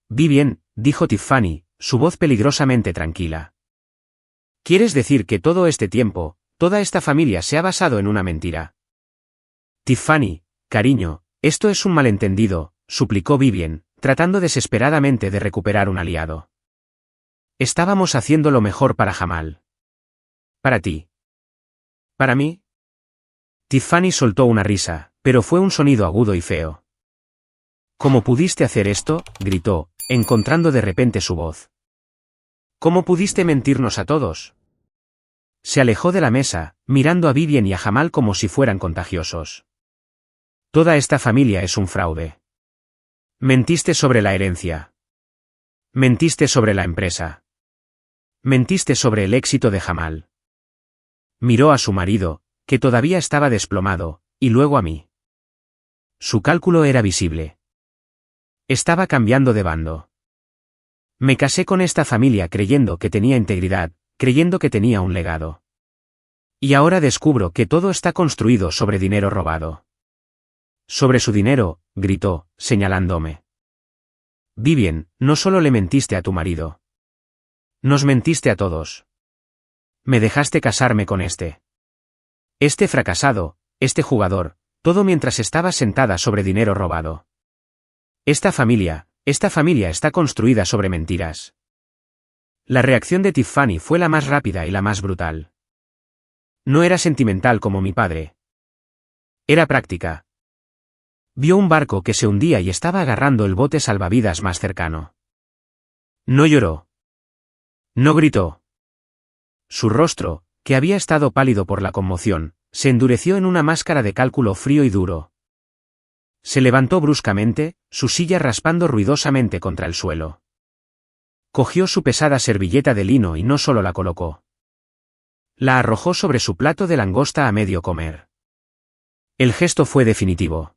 S1: Vivien, dijo Tiffany, su voz peligrosamente tranquila. ¿Quieres decir que todo este tiempo, toda esta familia se ha basado en una mentira? Tiffany, cariño, esto es un malentendido, suplicó Vivien, tratando desesperadamente de recuperar un aliado. Estábamos haciendo lo mejor para Jamal. Para ti. ¿Para mí? Tiffany soltó una risa, pero fue un sonido agudo y feo. ¿Cómo pudiste hacer esto?, gritó, encontrando de repente su voz. ¿Cómo pudiste mentirnos a todos? Se alejó de la mesa, mirando a Vivian y a Jamal como si fueran contagiosos. Toda esta familia es un fraude. Mentiste sobre la herencia. Mentiste sobre la empresa. Mentiste sobre el éxito de Jamal. Miró a su marido, que todavía estaba desplomado, y luego a mí. Su cálculo era visible. Estaba cambiando de bando. Me casé con esta familia creyendo que tenía integridad, creyendo que tenía un legado. Y ahora descubro que todo está construido sobre dinero robado. Sobre su dinero, gritó, señalándome. Vivian, no solo le mentiste a tu marido. Nos mentiste a todos. Me dejaste casarme con este fracasado, este jugador, todo mientras estaba sentada sobre dinero robado. Esta familia está construida sobre mentiras. La reacción de Tiffany fue la más rápida y la más brutal. No era sentimental como mi padre. Era práctica. Vio un barco que se hundía y estaba agarrando el bote salvavidas más cercano. No lloró. No gritó. Su rostro, que había estado pálido por la conmoción, se endureció en una máscara de cálculo frío y duro. Se levantó bruscamente, su silla raspando ruidosamente contra el suelo. Cogió su pesada servilleta de lino y no solo la colocó. La arrojó sobre su plato de langosta a medio comer. El gesto fue definitivo.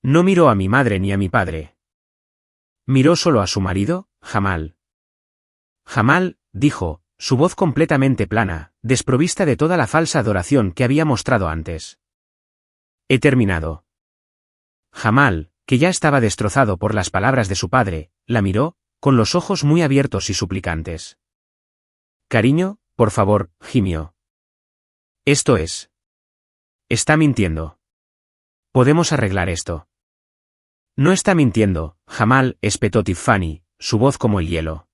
S1: No miró a mi madre ni a mi padre. Miró solo a su marido, Jamal. Jamal, dijo, su voz completamente plana, desprovista de toda la falsa adoración que había mostrado antes. He terminado. Jamal, que ya estaba destrozado por las palabras de su padre, la miró, con los ojos muy abiertos y suplicantes. Cariño, por favor, gimió. Esto es. Está mintiendo. Podemos arreglar esto. No está mintiendo, Jamal, espetó Tiffany, su voz como el hielo.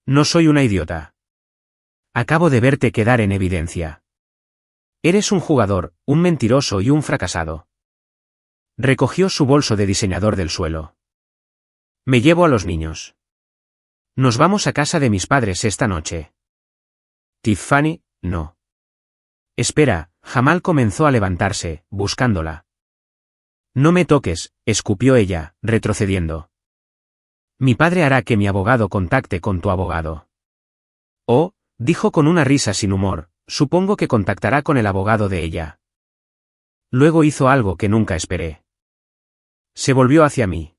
S1: No soy una idiota. Acabo de verte quedar en evidencia. Eres un jugador, un mentiroso y un fracasado. Recogió su bolso de diseñador del suelo. Me llevo a los niños. Nos vamos a casa de mis padres esta noche. Tiffany, no. Espera, Jamal comenzó a levantarse, buscándola. No me toques, escupió ella, retrocediendo. Mi padre hará que mi abogado contacte con tu abogado. Oh, dijo con una risa sin humor, supongo que contactará con el abogado de ella. Luego hizo algo que nunca esperé. Se volvió hacia mí.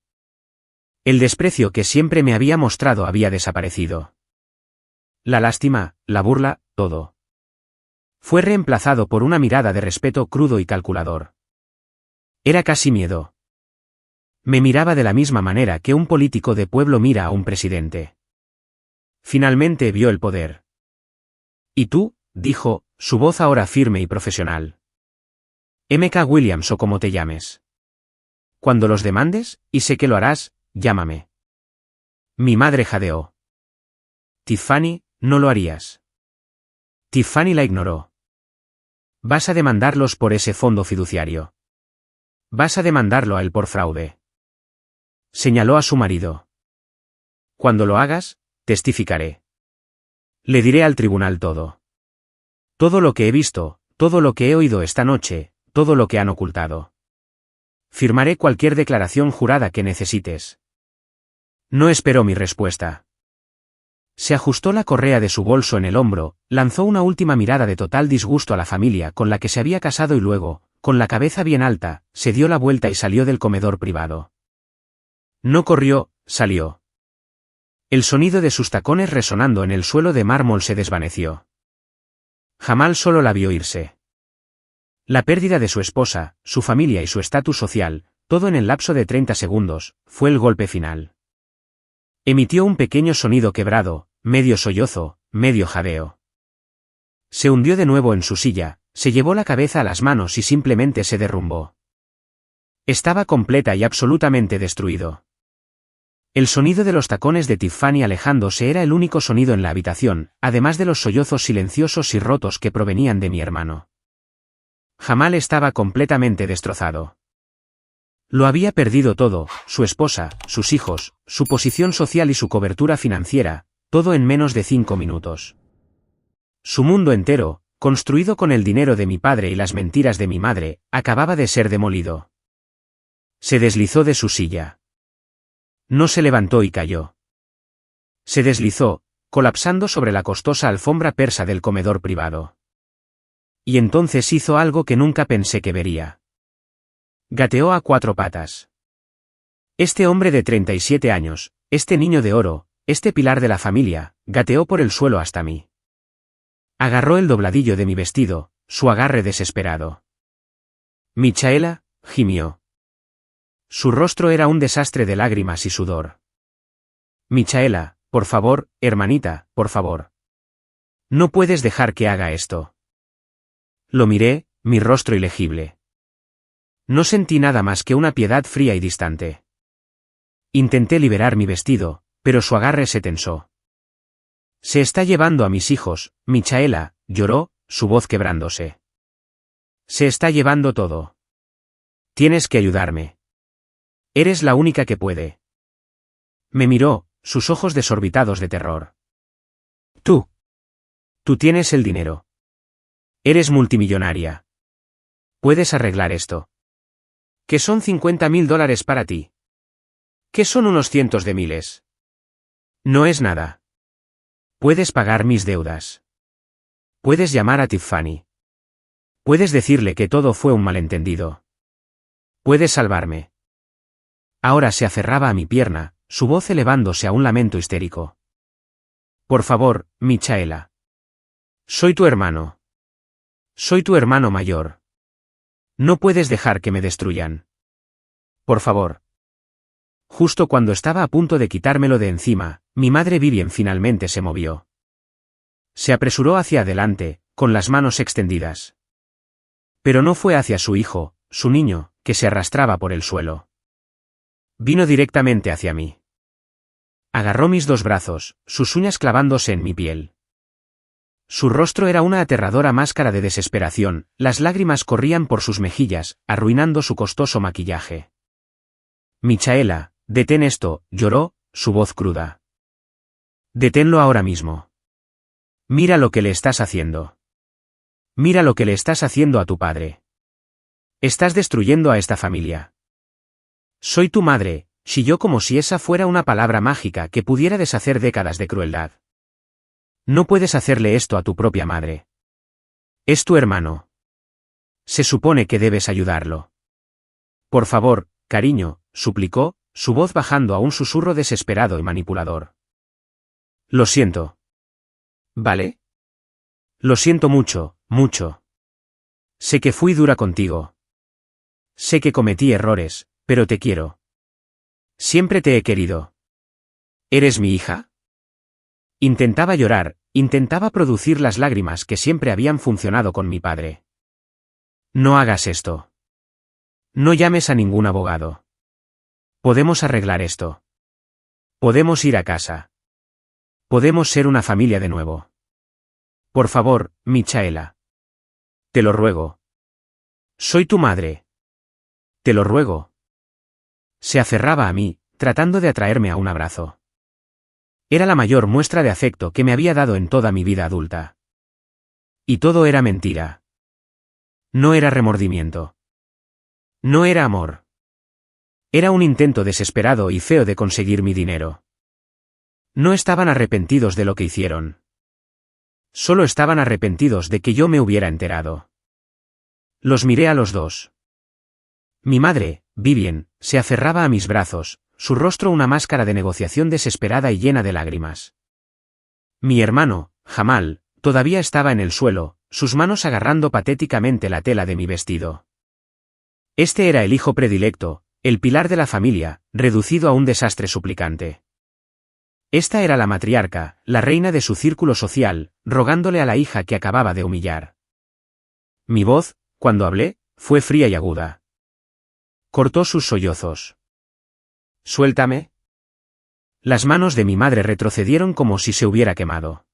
S1: El desprecio que siempre me había mostrado había desaparecido. La lástima, la burla, todo. Fue reemplazado por una mirada de respeto crudo y calculador. Era casi miedo. Me miraba de la misma manera que un político de pueblo mira a un presidente. Finalmente vio el poder. ¿Y tú?, dijo, su voz ahora firme y profesional. M.K. Williams o como te llames. Cuando los demandes, y sé que lo harás, llámame. Mi madre jadeó. Tiffany, no lo harías. Tiffany la ignoró. Vas a demandarlos por ese fondo fiduciario. Vas a demandarlo a él por fraude. Señaló a su marido. Cuando lo hagas, testificaré. Le diré al tribunal todo. Todo lo que he visto, todo lo que he oído esta noche, todo lo que han ocultado. Firmaré cualquier declaración jurada que necesites. No esperó mi respuesta. Se ajustó la correa de su bolso en el hombro, lanzó una última mirada de total disgusto a la familia con la que se había casado y luego, con la cabeza bien alta, se dio la vuelta y salió del comedor privado. No corrió, salió. El sonido de sus tacones resonando en el suelo de mármol se desvaneció. Jamal solo la vio irse. La pérdida de su esposa, su familia y su estatus social, todo en el lapso de 30 segundos, fue el golpe final. Emitió un pequeño sonido quebrado, medio sollozo, medio jadeo. Se hundió de nuevo en su silla, se llevó la cabeza a las manos y simplemente se derrumbó. Estaba completa y absolutamente destruido. El sonido de los tacones de Tiffany alejándose era el único sonido en la habitación, además de los sollozos silenciosos y rotos que provenían de mi hermano. Jamal estaba completamente destrozado. Lo había perdido todo, su esposa, sus hijos, su posición social y su cobertura financiera, todo en menos de 5 minutos. Su mundo entero, construido con el dinero de mi padre y las mentiras de mi madre, acababa de ser demolido. Se deslizó de su silla. No se levantó y cayó. Se deslizó, colapsando sobre la costosa alfombra persa del comedor privado. Y entonces hizo algo que nunca pensé que vería. Gateó a 4 patas. Este hombre de 37 años, este niño de oro, este pilar de la familia, gateó por el suelo hasta mí. Agarró el dobladillo de mi vestido, su agarre desesperado. Michaela, gimió. Su rostro era un desastre de lágrimas y sudor. Michaela, por favor, hermanita, por favor. No puedes dejar que haga esto. Lo miré, mi rostro ilegible. No sentí nada más que una piedad fría y distante. Intenté liberar mi vestido, pero su agarre se tensó. Se está llevando a mis hijos, Michaela, lloró, su voz quebrándose. Se está llevando todo. Tienes que ayudarme. Eres la única que puede. Me miró, sus ojos desorbitados de terror. Tú. Tú tienes el dinero. Eres multimillonaria. Puedes arreglar esto. ¿Qué son $50.000 para ti? ¿Qué son unos cientos de miles? No es nada. Puedes pagar mis deudas. Puedes llamar a Tiffany. Puedes decirle que todo fue un malentendido. Puedes salvarme. Ahora se aferraba a mi pierna, su voz elevándose a un lamento histérico. Por favor, Michaela. Soy tu hermano. Soy tu hermano mayor. No puedes dejar que me destruyan. Por favor. Justo cuando estaba a punto de quitármelo de encima, mi madre Vivian finalmente se movió. Se apresuró hacia adelante, con las manos extendidas. Pero no fue hacia su hijo, su niño, que se arrastraba por el suelo. Vino directamente hacia mí. Agarró mis 2 brazos, sus uñas clavándose en mi piel. Su rostro era una aterradora máscara de desesperación, las lágrimas corrían por sus mejillas, arruinando su costoso maquillaje. Michaela, detén esto, lloró, su voz cruda. Deténlo ahora mismo. Mira lo que le estás haciendo. Mira lo que le estás haciendo a tu padre. Estás destruyendo a esta familia. Soy tu madre, chilló como si esa fuera una palabra mágica que pudiera deshacer décadas de crueldad. No puedes hacerle esto a tu propia madre. Es tu hermano. Se supone que debes ayudarlo. Por favor, cariño, suplicó, su voz bajando a un susurro desesperado y manipulador. Lo siento. ¿Vale? Lo siento mucho, mucho. Sé que fui dura contigo. Sé que cometí errores, pero te quiero. Siempre te he querido. ¿Eres mi hija? Intentaba llorar, intentaba producir las lágrimas que siempre habían funcionado con mi padre. No hagas esto. No llames a ningún abogado. Podemos arreglar esto. Podemos ir a casa. Podemos ser una familia de nuevo. Por favor, Michaela. Te lo ruego. Soy tu madre. Te lo ruego. Se aferraba a mí, tratando de atraerme a un abrazo. Era la mayor muestra de afecto que me había dado en toda mi vida adulta. Y todo era mentira. No era remordimiento. No era amor. Era un intento desesperado y feo de conseguir mi dinero. No estaban arrepentidos de lo que hicieron. Solo estaban arrepentidos de que yo me hubiera enterado. Los miré a los dos. Mi madre, Vivian, se aferraba a mis brazos, su rostro una máscara de negociación desesperada y llena de lágrimas. Mi hermano, Jamal, todavía estaba en el suelo, sus manos agarrando patéticamente la tela de mi vestido. Este era el hijo predilecto, el pilar de la familia, reducido a un desastre suplicante. Esta era la matriarca, la reina de su círculo social, rogándole a la hija que acababa de humillar. Mi voz, cuando hablé, fue fría y aguda. Cortó sus sollozos. «Suéltame». Las manos de mi madre retrocedieron como si se hubiera quemado.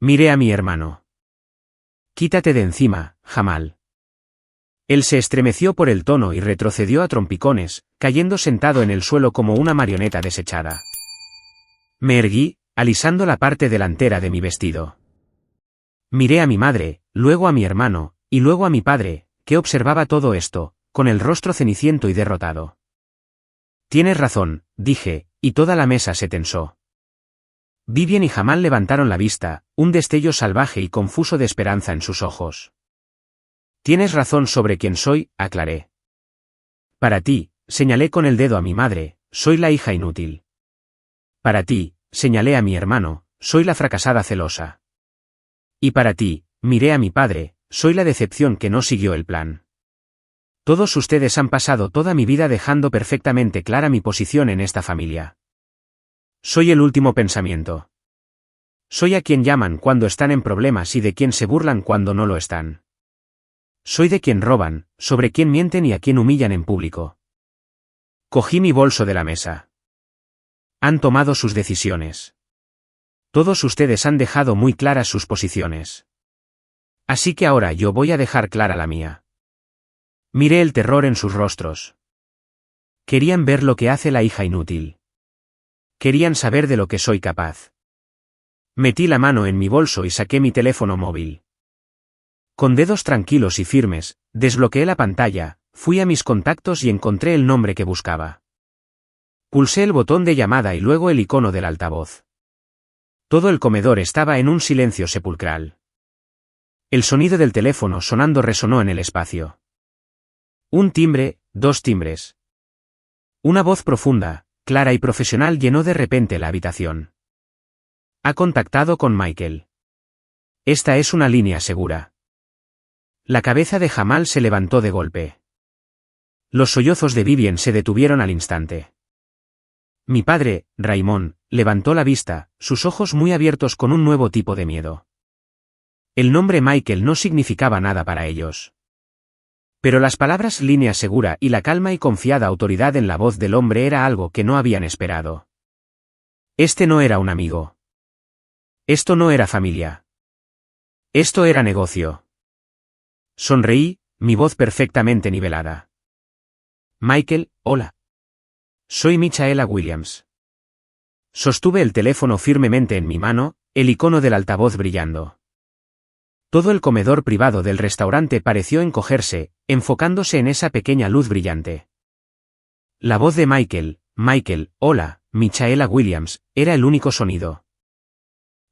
S1: Miré a mi hermano. «Quítate de encima, Jamal». Él se estremeció por el tono y retrocedió a trompicones, cayendo sentado en el suelo como una marioneta desechada. Me erguí, alisando la parte delantera de mi vestido. Miré a mi madre, luego a mi hermano, y luego a mi padre, que observaba todo esto, con el rostro ceniciento y derrotado. Tienes razón, dije, y toda la mesa se tensó. Vivian y Jamal levantaron la vista, un destello salvaje y confuso de esperanza en sus ojos. Tienes razón sobre quién soy, aclaré. Para ti, señalé con el dedo a mi madre, soy la hija inútil. Para ti, señalé a mi hermano, soy la fracasada celosa. Y para ti, miré a mi padre, soy la decepción que no siguió el plan. Todos ustedes han pasado toda mi vida dejando perfectamente clara mi posición en esta familia. Soy el último pensamiento. Soy a quien llaman cuando están en problemas y de quien se burlan cuando no lo están. Soy de quien roban, sobre quien mienten y a quien humillan en público. Cogí mi bolso de la mesa. Han tomado sus decisiones. Todos ustedes han dejado muy claras sus posiciones. Así que ahora yo voy a dejar clara la mía. Miré el terror en sus rostros. Querían ver lo que hace la hija inútil. Querían saber de lo que soy capaz. Metí la mano en mi bolso y saqué mi teléfono móvil. Con dedos tranquilos y firmes, desbloqueé la pantalla, fui a mis contactos y encontré el nombre que buscaba. Pulsé el botón de llamada y luego el icono del altavoz. Todo el comedor estaba en un silencio sepulcral. El sonido del teléfono sonando resonó en el espacio. Un timbre, dos timbres. Una voz profunda, clara y profesional llenó de repente la habitación. Ha contactado con Michael. Esta es una línea segura. La cabeza de Jamal se levantó de golpe. Los sollozos de Vivian se detuvieron al instante. Mi padre, Raymond, levantó la vista, sus ojos muy abiertos con un nuevo tipo de miedo. El nombre Michael no significaba nada para ellos. Pero las palabras línea segura y la calma y confiada autoridad en la voz del hombre era algo que no habían esperado. Este no era un amigo. Esto no era familia. Esto era negocio. Sonreí, mi voz perfectamente nivelada. Michael, hola. Soy Michaela Williams. Sostuve el teléfono firmemente en mi mano, el icono del altavoz brillando. Todo el comedor privado del restaurante pareció encogerse, enfocándose en esa pequeña luz brillante. La voz de Michael, hola, Michaela Williams, era el único sonido.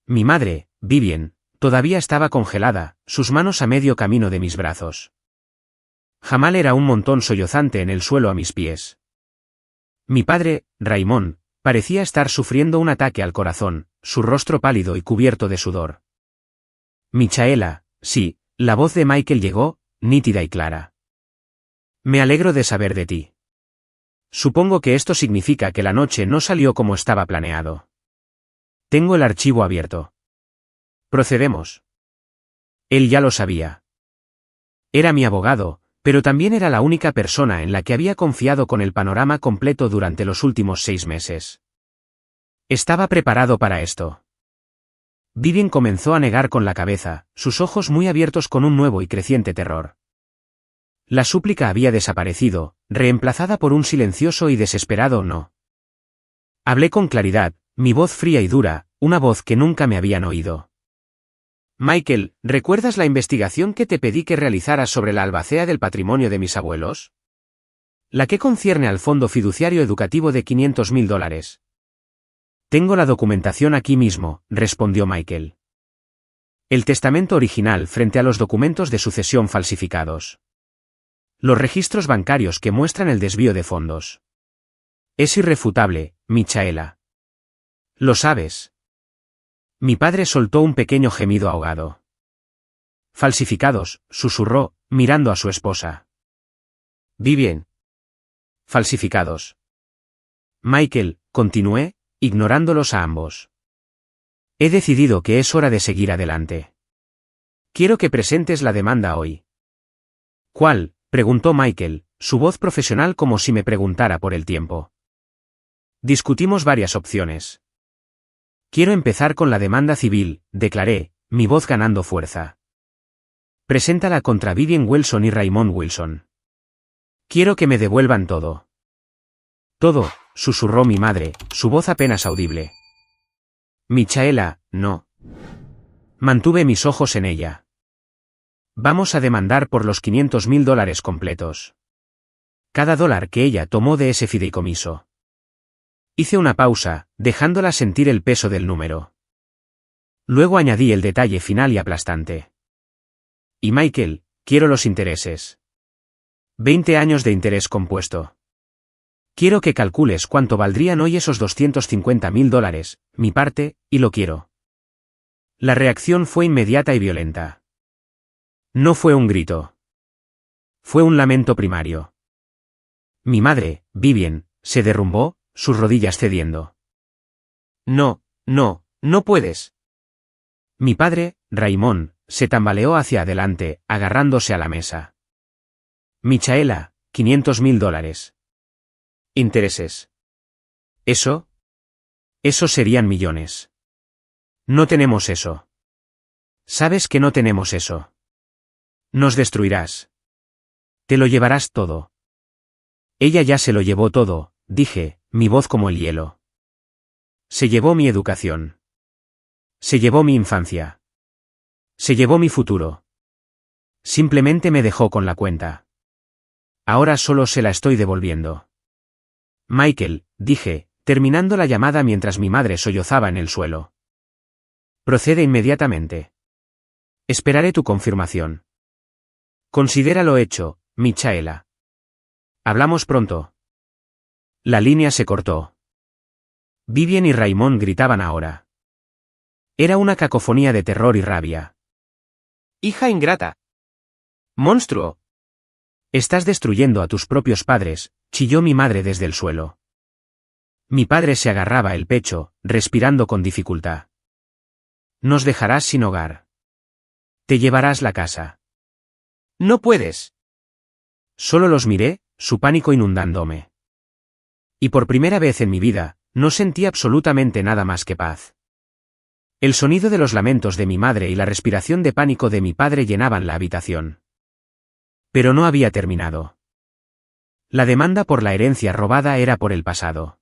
S1: Mi madre, Vivian, todavía estaba congelada, sus manos a medio camino de mis brazos. Jamal era un montón sollozante en el suelo a mis pies. Mi padre, Raymond, parecía estar sufriendo un ataque al corazón, su rostro pálido y cubierto de sudor. Michaela, sí, la voz de Michael llegó, nítida y clara. Me alegro de saber de ti. Supongo que esto significa que la noche no salió como estaba planeado. Tengo el archivo abierto. Procedemos. Él ya lo sabía. Era mi abogado, pero también era la única persona en la que había confiado con el panorama completo durante los últimos 6 meses. Estaba preparado para esto. Vivian comenzó a negar con la cabeza, sus ojos muy abiertos con un nuevo y creciente terror. La súplica había desaparecido, reemplazada por un silencioso y desesperado no. Hablé con claridad, mi voz fría y dura, una voz que nunca me habían oído. Michael, ¿recuerdas la investigación que te pedí que realizaras sobre la albacea del patrimonio de mis abuelos? La que concierne al fondo fiduciario educativo de $500.000. Tengo la documentación aquí mismo, respondió Michael. El testamento original frente a los documentos de sucesión falsificados. Los registros bancarios que muestran el desvío de fondos. Es irrefutable, Michaela. Lo sabes. Mi padre soltó un pequeño gemido ahogado. Falsificados, susurró, mirando a su esposa. Vivian. Falsificados. Michael, continué, ignorándolos a ambos. He decidido que es hora de seguir adelante. Quiero que presentes la demanda hoy. ¿Cuál?, preguntó Michael, su voz profesional como si me preguntara por el tiempo. Discutimos varias opciones. Quiero empezar con la demanda civil, declaré, mi voz ganando fuerza. Preséntala contra Vivian Wilson y Raymond Wilson. Quiero que me devuelvan todo. Todo, susurró mi madre, su voz apenas audible. Michaela, no. Mantuve mis ojos en ella. Vamos a demandar por los $500,000 completos. Cada dólar que ella tomó de ese fideicomiso. Hice una pausa, dejándola sentir el peso del número. Luego añadí el detalle final y aplastante. Y Michael, quiero los intereses. 20 años de interés compuesto. Quiero que calcules cuánto valdrían hoy esos $250,000, mi parte, y lo quiero. La reacción fue inmediata y violenta. No fue un grito. Fue un lamento primario. Mi madre, Vivian, se derrumbó, sus rodillas cediendo. No, no, no puedes. Mi padre, Raymond, se tambaleó hacia adelante, agarrándose a la mesa. Michaela, $500,000. Intereses. ¿Eso? Eso serían millones. No tenemos eso. Sabes que no tenemos eso. Nos destruirás. Te lo llevarás todo. Ella ya se lo llevó todo, dije, mi voz como el hielo. Se llevó mi educación. Se llevó mi infancia. Se llevó mi futuro. Simplemente me dejó con la cuenta. Ahora solo se la estoy devolviendo. Michael, dije, terminando la llamada mientras mi madre sollozaba en el suelo. Procede inmediatamente. Esperaré tu confirmación. Considéralo hecho, Michaela. Hablamos pronto. La línea se cortó. Vivian y Raymond gritaban ahora. Era una cacofonía de terror y rabia. ¡Hija ingrata! ¡Monstruo! Estás destruyendo a tus propios padres, chilló mi madre desde el suelo. Mi padre se agarraba el pecho, respirando con dificultad. Nos dejarás sin hogar. Te llevarás la casa. No puedes. Solo los miré, su pánico inundándome. Y por primera vez en mi vida, no sentí absolutamente nada más que paz. El sonido de los lamentos de mi madre y la respiración de pánico de mi padre llenaban la habitación. Pero no había terminado. La demanda por la herencia robada era por el pasado.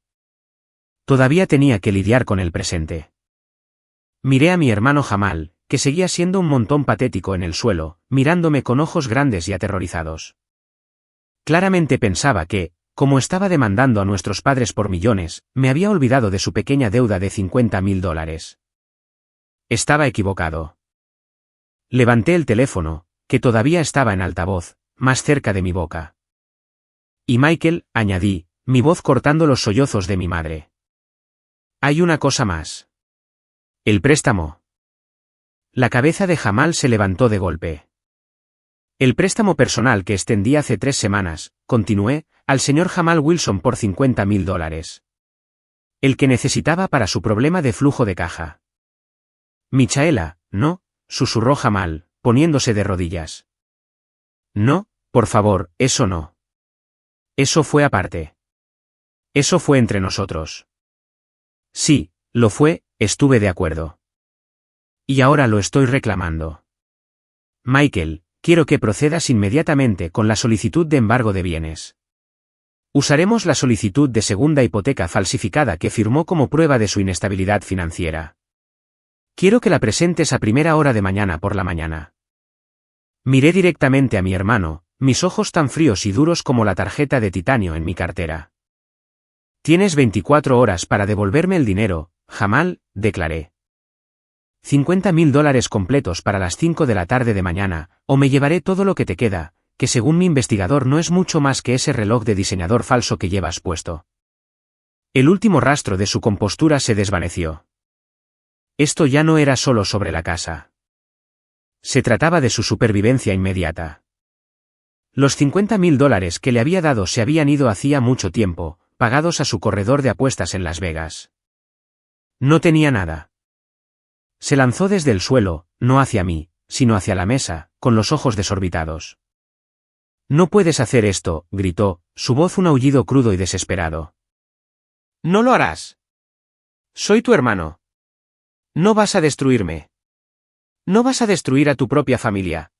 S1: Todavía tenía que lidiar con el presente. Miré a mi hermano Jamal, que seguía siendo un montón patético en el suelo, mirándome con ojos grandes y aterrorizados. Claramente pensaba que, como estaba demandando a nuestros padres por millones, me había olvidado de su pequeña deuda de $50,000. Estaba equivocado. Levanté el teléfono, que todavía estaba en altavoz, más cerca de mi boca. Y Michael, añadí, mi voz cortando los sollozos de mi madre. Hay una cosa más. El préstamo. La cabeza de Jamal se levantó de golpe. El préstamo personal que extendí hace 3 semanas, continué, al señor Jamal Wilson por $50,000. El que necesitaba para su problema de flujo de caja. Michaela, no, susurró Jamal, poniéndose de rodillas. No, por favor, eso no. Eso fue aparte. Eso fue entre nosotros. Sí, lo fue, estuve de acuerdo. Y ahora lo estoy reclamando. Michael, quiero que procedas inmediatamente con la solicitud de embargo de bienes. Usaremos la solicitud de segunda hipoteca falsificada que firmó como prueba de su inestabilidad financiera. Quiero que la presentes a primera hora de mañana por la mañana. Miré directamente a mi hermano, mis ojos tan fríos y duros como la tarjeta de titanio en mi cartera. Tienes 24 horas para devolverme el dinero, Jamal, declaré. $50,000 completos para las 5 de la tarde de mañana, o me llevaré todo lo que te queda, que según mi investigador no es mucho más que ese reloj de diseñador falso que llevas puesto. El último rastro de su compostura se desvaneció. Esto ya no era solo sobre la casa. Se trataba de su supervivencia inmediata. Los $50,000 que le había dado se habían ido hacía mucho tiempo, pagados a su corredor de apuestas en Las Vegas. No tenía nada. Se lanzó desde el suelo, no hacia mí, sino hacia la mesa, con los ojos desorbitados. No puedes hacer esto, gritó, su voz un aullido crudo y desesperado. No lo harás. Soy tu hermano. No vas a destruirme. No vas a destruir a tu propia familia.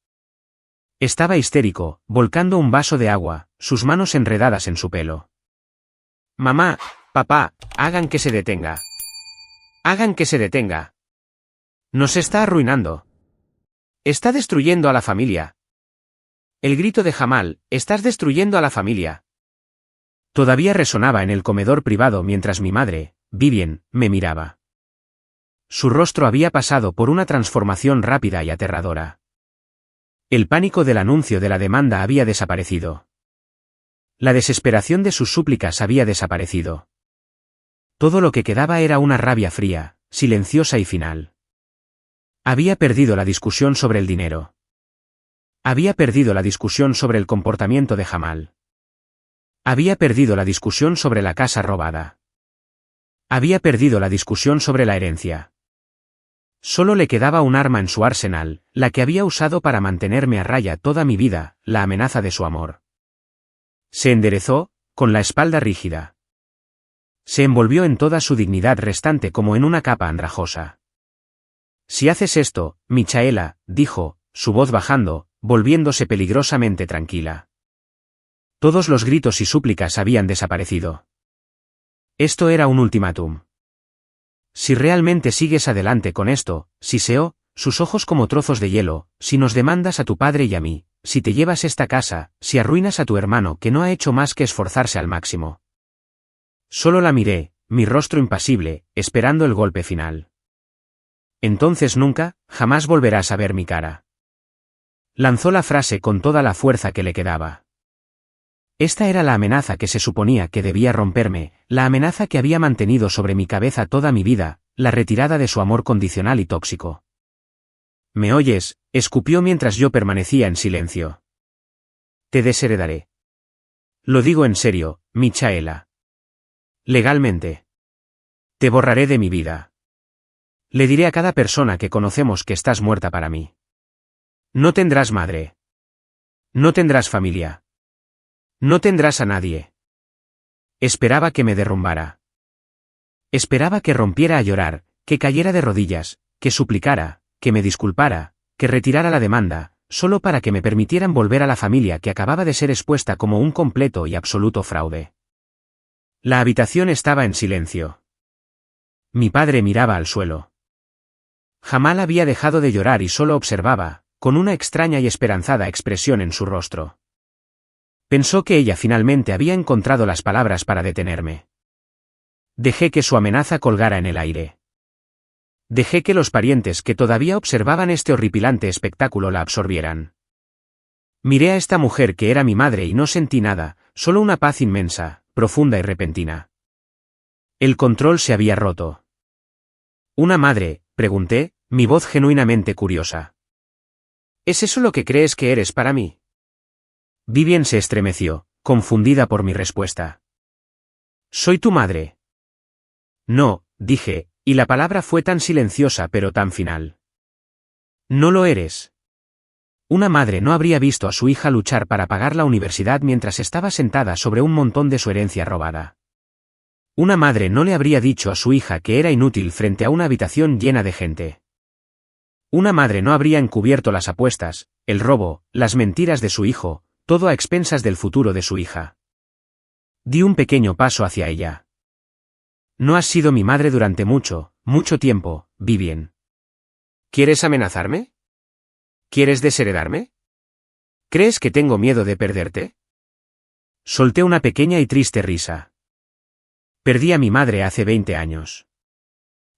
S1: Estaba histérico, volcando un vaso de agua, sus manos enredadas en su pelo. Mamá, papá, hagan que se detenga. Hagan que se detenga. Nos está arruinando. Está destruyendo a la familia. El grito de Jamal, estás destruyendo a la familia. Todavía resonaba en el comedor privado mientras mi madre, Vivian, me miraba. Su rostro había pasado por una transformación rápida y aterradora. El pánico del anuncio de la demanda había desaparecido. La desesperación de sus súplicas había desaparecido. Todo lo que quedaba era una rabia fría, silenciosa y final. Había perdido la discusión sobre el dinero. Había perdido la discusión sobre el comportamiento de Jamal. Había perdido la discusión sobre la casa robada. Había perdido la discusión sobre la herencia. Solo le quedaba un arma en su arsenal, la que había usado para mantenerme a raya toda mi vida, la amenaza de su amor. Se enderezó, con la espalda rígida. Se envolvió en toda su dignidad restante como en una capa andrajosa. Si haces esto, Michaela, dijo, su voz bajando, volviéndose peligrosamente tranquila. Todos los gritos y súplicas habían desaparecido. Esto era un ultimátum. Si realmente sigues adelante con esto, siseó, sus ojos como trozos de hielo, si nos demandas a tu padre y a mí, si te llevas esta casa, si arruinas a tu hermano que no ha hecho más que esforzarse al máximo. Solo la miré, mi rostro impasible, esperando el golpe final. Entonces nunca, jamás volverás a ver mi cara. Lanzó la frase con toda la fuerza que le quedaba. Esta era la amenaza que se suponía que debía romperme, la amenaza que había mantenido sobre mi cabeza toda mi vida, la retirada de su amor condicional y tóxico. ¿Me oyes?, escupió mientras yo permanecía en silencio. Te desheredaré. Lo digo en serio, Michaela. Legalmente. Te borraré de mi vida. Le diré a cada persona que conocemos que estás muerta para mí. No tendrás madre. No tendrás familia. No tendrás a nadie. Esperaba que me derrumbara. Esperaba que rompiera a llorar, que cayera de rodillas, que suplicara, que me disculpara, que retirara la demanda, solo para que me permitieran volver a la familia que acababa de ser expuesta como un completo y absoluto fraude. La habitación estaba en silencio. Mi padre miraba al suelo. Jamal había dejado de llorar y solo observaba, con una extraña y esperanzada expresión en su rostro. Pensó que ella finalmente había encontrado las palabras para detenerme. Dejé que su amenaza colgara en el aire. Dejé que los parientes que todavía observaban este horripilante espectáculo la absorbieran. Miré a esta mujer que era mi madre y no sentí nada, solo una paz inmensa, profunda y repentina. El control se había roto. ¿Una madre?, pregunté, mi voz genuinamente curiosa. ¿Es eso lo que crees que eres para mí? Vivian se estremeció, confundida por mi respuesta. ¿Soy tu madre? No, dije, y la palabra fue tan silenciosa pero tan final. No lo eres. Una madre no habría visto a su hija luchar para pagar la universidad mientras estaba sentada sobre un montón de su herencia robada. Una madre no le habría dicho a su hija que era inútil frente a una habitación llena de gente. Una madre no habría encubierto las apuestas, el robo, las mentiras de su hijo, todo a expensas del futuro de su hija. Di un pequeño paso hacia ella. No has sido mi madre durante mucho, mucho tiempo, Vivian. ¿Quieres amenazarme? ¿Quieres desheredarme? ¿Crees que tengo miedo de perderte? Solté una pequeña y triste risa. Perdí a mi madre hace 20 años.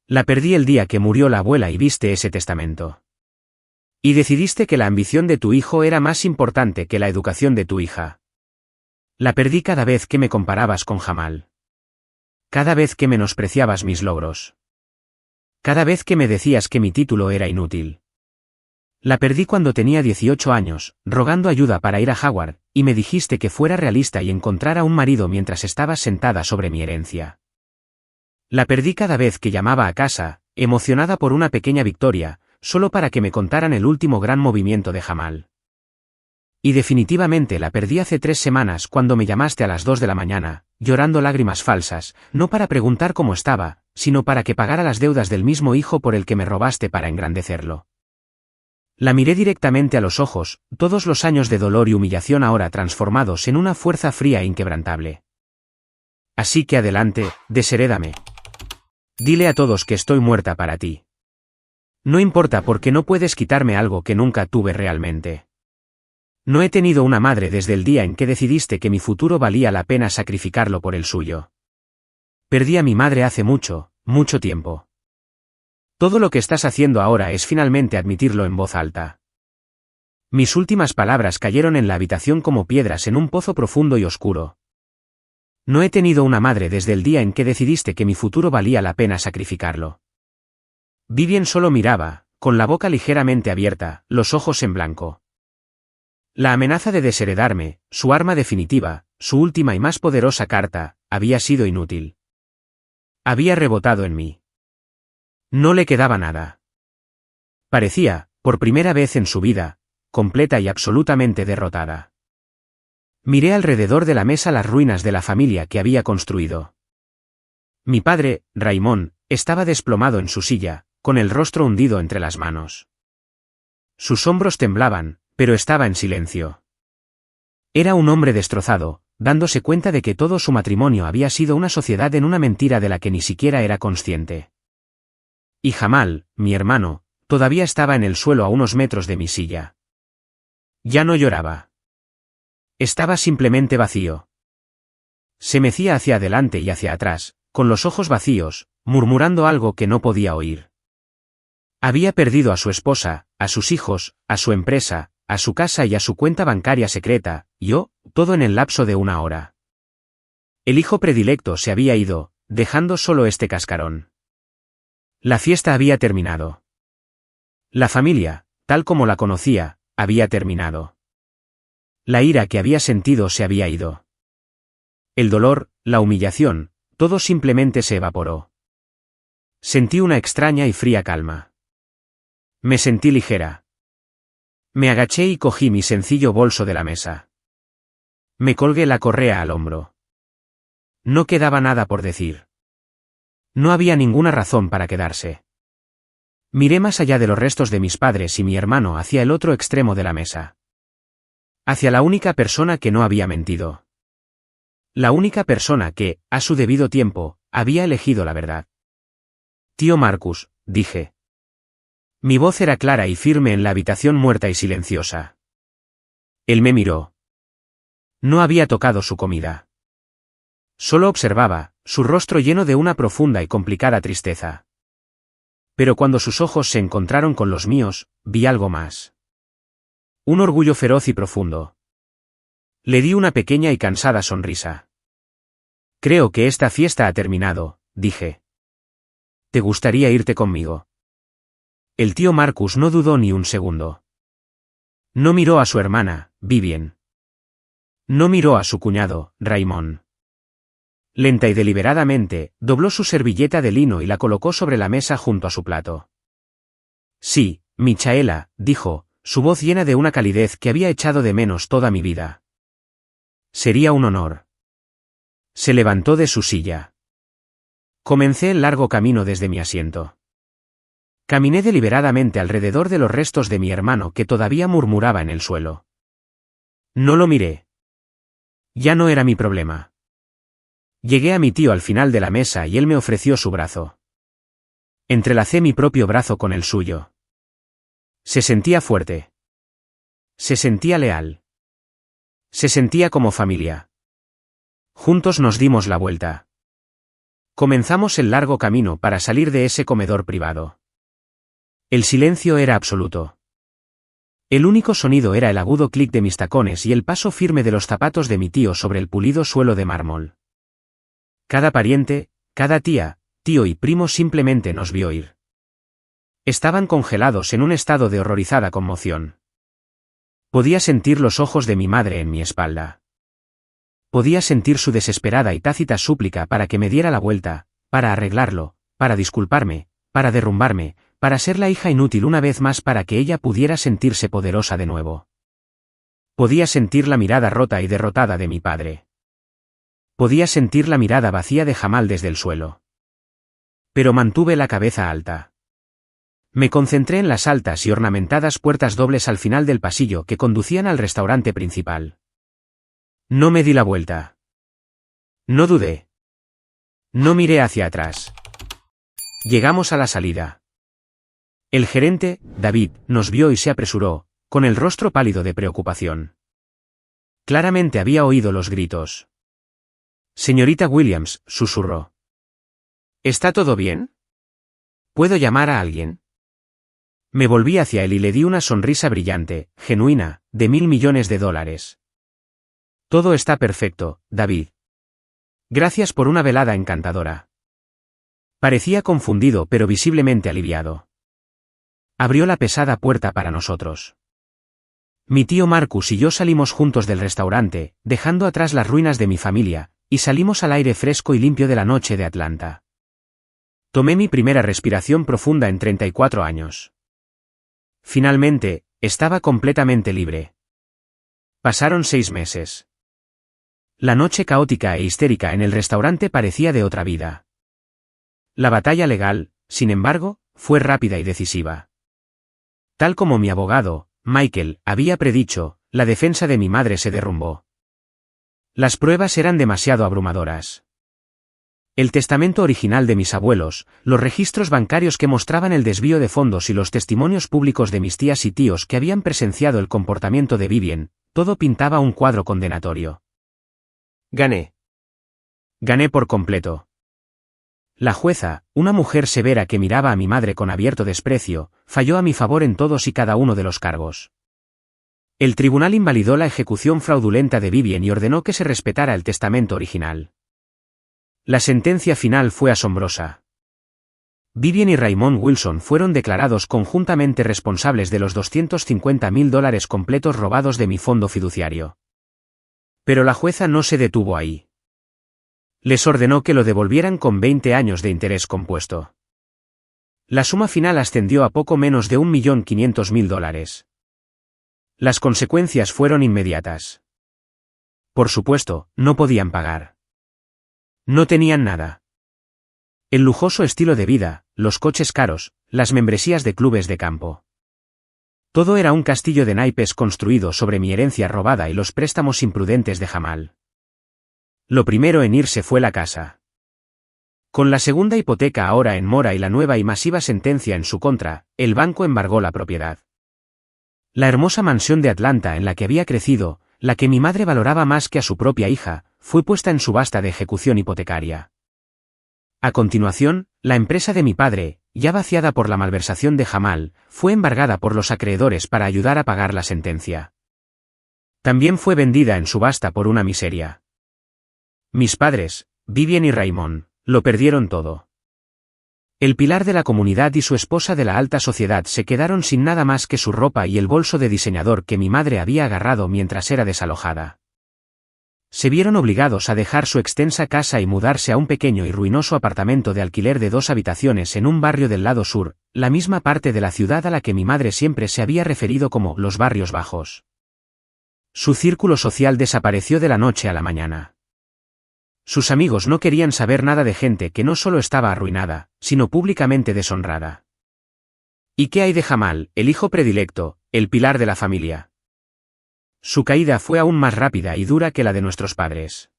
S1: La perdí el día que murió la abuela y viste ese testamento. Y decidiste que la ambición de tu hijo era más importante que la educación de tu hija. La perdí cada vez que me comparabas con Jamal. Cada vez que menospreciabas mis logros. Cada vez que me decías que mi título era inútil. La perdí cuando tenía 18 años, rogando ayuda para ir a Howard, y me dijiste que fuera realista y encontrara un marido mientras estabas sentada sobre mi herencia. La perdí cada vez que llamaba a casa, emocionada por una pequeña victoria, solo para que me contaran el último gran movimiento de Jamal. Y definitivamente la perdí hace 3 semanas cuando me llamaste a las 2 de la mañana, llorando lágrimas falsas, no para preguntar cómo estaba, sino para que pagara las deudas del mismo hijo por el que me robaste para engrandecerlo. La miré directamente a los ojos, todos los años de dolor y humillación ahora transformados en una fuerza fría e inquebrantable. Así que adelante, desherédame. Dile a todos que estoy muerta para ti. No importa porque no puedes quitarme algo que nunca tuve realmente. No he tenido una madre desde el día en que decidiste que mi futuro valía la pena sacrificarlo por el suyo. Perdí a mi madre hace mucho, mucho tiempo. Todo lo que estás haciendo ahora es finalmente admitirlo en voz alta. Mis últimas palabras cayeron en la habitación como piedras en un pozo profundo y oscuro. No he tenido una madre desde el día en que decidiste que mi futuro valía la pena sacrificarlo. Vivien solo miraba, con la boca ligeramente abierta, los ojos en blanco. La amenaza de desheredarme, su arma definitiva, su última y más poderosa carta, había sido inútil. Había rebotado en mí. No le quedaba nada. Parecía, por primera vez en su vida, completa y absolutamente derrotada. Miré alrededor de la mesa las ruinas de la familia que había construido. Mi padre, Raymond, estaba desplomado en su silla, con el rostro hundido entre las manos. Sus hombros temblaban, pero estaba en silencio. Era un hombre destrozado, dándose cuenta de que todo su matrimonio había sido una sociedad en una mentira de la que ni siquiera era consciente. Y Jamal, mi hermano, todavía estaba en el suelo a unos metros de mi silla. Ya no lloraba. Estaba simplemente vacío. Se mecía hacia adelante y hacia atrás, con los ojos vacíos, murmurando algo que no podía oír. Había perdido a su esposa, a sus hijos, a su empresa, a su casa y a su cuenta bancaria secreta, todo en el lapso de una hora. El hijo predilecto se había ido, dejando solo este cascarón. La fiesta había terminado. La familia, tal como la conocía, había terminado. La ira que había sentido se había ido. El dolor, la humillación, todo simplemente se evaporó. Sentí una extraña y fría calma. Me sentí ligera. Me agaché y cogí mi sencillo bolso de la mesa. Me colgué la correa al hombro. No quedaba nada por decir. No había ninguna razón para quedarse. Miré más allá de los restos de mis padres y mi hermano hacia el otro extremo de la mesa. Hacia la única persona que no había mentido. La única persona que, a su debido tiempo, había elegido la verdad. Tío Marcus, dije. Mi voz era clara y firme en la habitación muerta y silenciosa. Él me miró. No había tocado su comida. Solo observaba, su rostro lleno de una profunda y complicada tristeza. Pero cuando sus ojos se encontraron con los míos, vi algo más. Un orgullo feroz y profundo. Le di una pequeña y cansada sonrisa. Creo que esta fiesta ha terminado, dije. ¿Te gustaría irte conmigo? El tío Marcus no dudó ni un segundo. No miró a su hermana, Vivien. No miró a su cuñado, Raymond. Lenta y deliberadamente, dobló su servilleta de lino y la colocó sobre la mesa junto a su plato. Sí, Michaela, dijo, su voz llena de una calidez que había echado de menos toda mi vida. Sería un honor. Se levantó de su silla. Comencé el largo camino desde mi asiento. Caminé deliberadamente alrededor de los restos de mi hermano que todavía murmuraba en el suelo. No lo miré. Ya no era mi problema. Llegué a mi tío al final de la mesa y él me ofreció su brazo. Entrelacé mi propio brazo con el suyo. Se sentía fuerte. Se sentía leal. Se sentía como familia. Juntos nos dimos la vuelta. Comenzamos el largo camino para salir de ese comedor privado. El silencio era absoluto. El único sonido era el agudo clic de mis tacones y el paso firme de los zapatos de mi tío sobre el pulido suelo de mármol. Cada pariente, cada tía, tío y primo simplemente nos vio ir. Estaban congelados en un estado de horrorizada conmoción. Podía sentir los ojos de mi madre en mi espalda. Podía sentir su desesperada y tácita súplica para que me diera la vuelta, para arreglarlo, para disculparme, para derrumbarme, para ser la hija inútil una vez más para que ella pudiera sentirse poderosa de nuevo. Podía sentir la mirada rota y derrotada de mi padre. Podía sentir la mirada vacía de Jamal desde el suelo. Pero mantuve la cabeza alta. Me concentré en las altas y ornamentadas puertas dobles al final del pasillo que conducían al restaurante principal. No me di la vuelta. No dudé. No miré hacia atrás. Llegamos a la salida. El gerente, David, nos vio y se apresuró, con el rostro pálido de preocupación. Claramente había oído los gritos. Señorita Williams, susurró. ¿Está todo bien? ¿Puedo llamar a alguien? Me volví hacia él y le di una sonrisa brillante, genuina, de $1.000 millones. Todo está perfecto, David. Gracias por una velada encantadora. Parecía confundido pero visiblemente aliviado. Abrió la pesada puerta para nosotros. Mi tío Marcus y yo salimos juntos del restaurante, dejando atrás las ruinas de mi familia, y salimos al aire fresco y limpio de la noche de Atlanta. Tomé mi primera respiración profunda en 34 años. Finalmente, estaba completamente libre. Pasaron 6 meses. La noche caótica e histérica en el restaurante parecía de otra vida. La batalla legal, sin embargo, fue rápida y decisiva. Tal como mi abogado, Michael, había predicho, la defensa de mi madre se derrumbó. Las pruebas eran demasiado abrumadoras. El testamento original de mis abuelos, los registros bancarios que mostraban el desvío de fondos y los testimonios públicos de mis tías y tíos que habían presenciado el comportamiento de Vivian, todo pintaba un cuadro condenatorio. Gané. Gané por completo. La jueza, una mujer severa que miraba a mi madre con abierto desprecio, falló a mi favor en todos y cada uno de los cargos. El tribunal invalidó la ejecución fraudulenta de Vivian y ordenó que se respetara el testamento original. La sentencia final fue asombrosa. Vivian y Raymond Wilson fueron declarados conjuntamente responsables de los $250.000 completos robados de mi fondo fiduciario. Pero la jueza no se detuvo ahí. Les ordenó que lo devolvieran con 20 años de interés compuesto. La suma final ascendió a poco menos de $1.500.000. Las consecuencias fueron inmediatas. Por supuesto, no podían pagar. No tenían nada. El lujoso estilo de vida, los coches caros, las membresías de clubes de campo. Todo era un castillo de naipes construido sobre mi herencia robada y los préstamos imprudentes de Jamal. Lo primero en irse fue la casa. Con la segunda hipoteca ahora en mora y la nueva y masiva sentencia en su contra, el banco embargó la propiedad. La hermosa mansión de Atlanta en la que había crecido, la que mi madre valoraba más que a su propia hija, fue puesta en subasta de ejecución hipotecaria. A continuación, la empresa de mi padre, ya vaciada por la malversación de Jamal, fue embargada por los acreedores para ayudar a pagar la sentencia. También fue vendida en subasta por una miseria. Mis padres, Vivian y Raymond, lo perdieron todo. El pilar de la comunidad y su esposa de la alta sociedad se quedaron sin nada más que su ropa y el bolso de diseñador que mi madre había agarrado mientras era desalojada. Se vieron obligados a dejar su extensa casa y mudarse a un pequeño y ruinoso apartamento de alquiler de 2 habitaciones en un barrio del lado sur, la misma parte de la ciudad a la que mi madre siempre se había referido como los barrios bajos. Su círculo social desapareció de la noche a la mañana. Sus amigos no querían saber nada de gente que no solo estaba arruinada, sino públicamente deshonrada. ¿Y qué hay de Jamal, el hijo predilecto, el pilar de la familia? Su caída fue aún más rápida y dura que la de nuestros padres.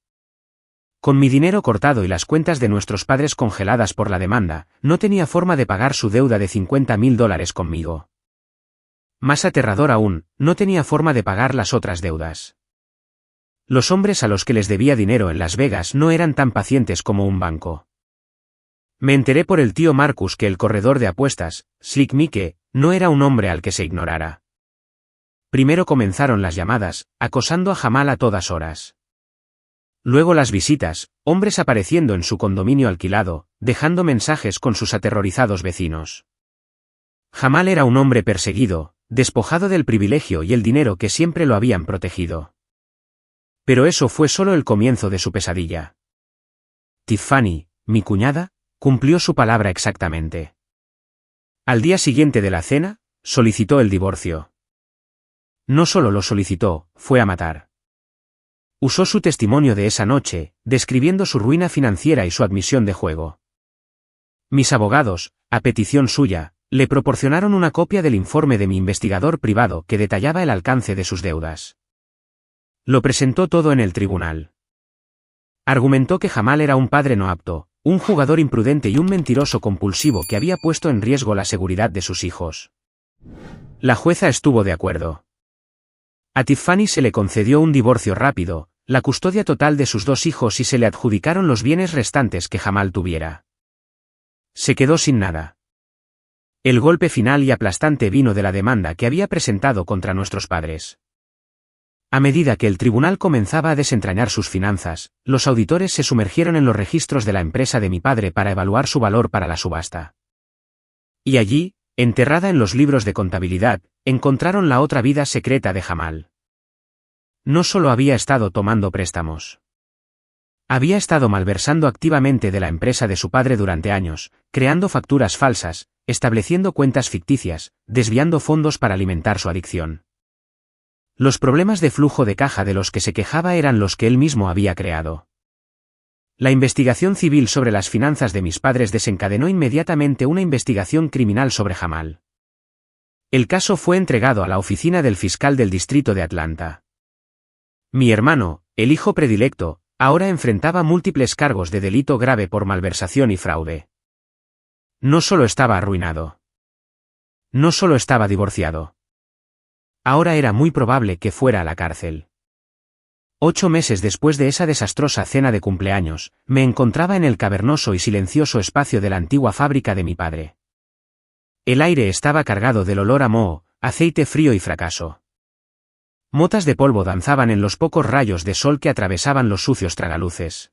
S1: Con mi dinero cortado y las cuentas de nuestros padres congeladas por la demanda, no tenía forma de pagar su deuda de $50.000 conmigo. Más aterrador aún, no tenía forma de pagar las otras deudas. Los hombres a los que les debía dinero en Las Vegas no eran tan pacientes como un banco. Me enteré por el tío Marcus que el corredor de apuestas, Slick Mike, no era un hombre al que se ignorara. Primero comenzaron las llamadas, acosando a Jamal a todas horas. Luego las visitas, hombres apareciendo en su condominio alquilado, dejando mensajes con sus aterrorizados vecinos. Jamal era un hombre perseguido, despojado del privilegio y el dinero que siempre lo habían protegido. Pero eso fue solo el comienzo de su pesadilla. Tiffany, mi cuñada, cumplió su palabra exactamente. Al día siguiente de la cena, solicitó el divorcio. No solo lo solicitó, fue a matar. Usó su testimonio de esa noche, describiendo su ruina financiera y su admisión de juego. Mis abogados, a petición suya, Le proporcionaron una copia del informe de mi investigador privado que detallaba el alcance de sus deudas. Lo presentó todo en el tribunal. Argumentó que Jamal era un padre no apto, un jugador imprudente y un mentiroso compulsivo que había puesto en riesgo la seguridad de sus hijos. La jueza estuvo de acuerdo. A Tiffany se le concedió un divorcio rápido, la custodia total de sus 2 hijos y se le adjudicaron los bienes restantes que Jamal tuviera. Se quedó sin nada. El golpe final y aplastante vino de la demanda que había presentado contra nuestros padres. A medida que el tribunal comenzaba a desentrañar sus finanzas, los auditores se sumergieron en los registros de la empresa de mi padre para evaluar su valor para la subasta. Y allí, enterrada en los libros de contabilidad, encontraron la otra vida secreta de Jamal. No solo había estado tomando préstamos. Había estado malversando activamente de la empresa de su padre durante años, creando facturas falsas, estableciendo cuentas ficticias, desviando fondos para alimentar su adicción. Los problemas de flujo de caja de los que se quejaba eran los que él mismo había creado. La investigación civil sobre las finanzas de mis padres desencadenó inmediatamente una investigación criminal sobre Jamal. El caso fue entregado a la oficina del fiscal del distrito de Atlanta. Mi hermano, el hijo predilecto, ahora enfrentaba múltiples cargos de delito grave por malversación y fraude. No solo estaba arruinado. No solo estaba divorciado. Ahora era muy probable que fuera a la cárcel. 8 meses después de esa desastrosa cena de cumpleaños, me encontraba en el cavernoso y silencioso espacio de la antigua fábrica de mi padre. El aire estaba cargado del olor a moho, aceite frío y fracaso. Motas de polvo danzaban en los pocos rayos de sol que atravesaban los sucios tragaluces.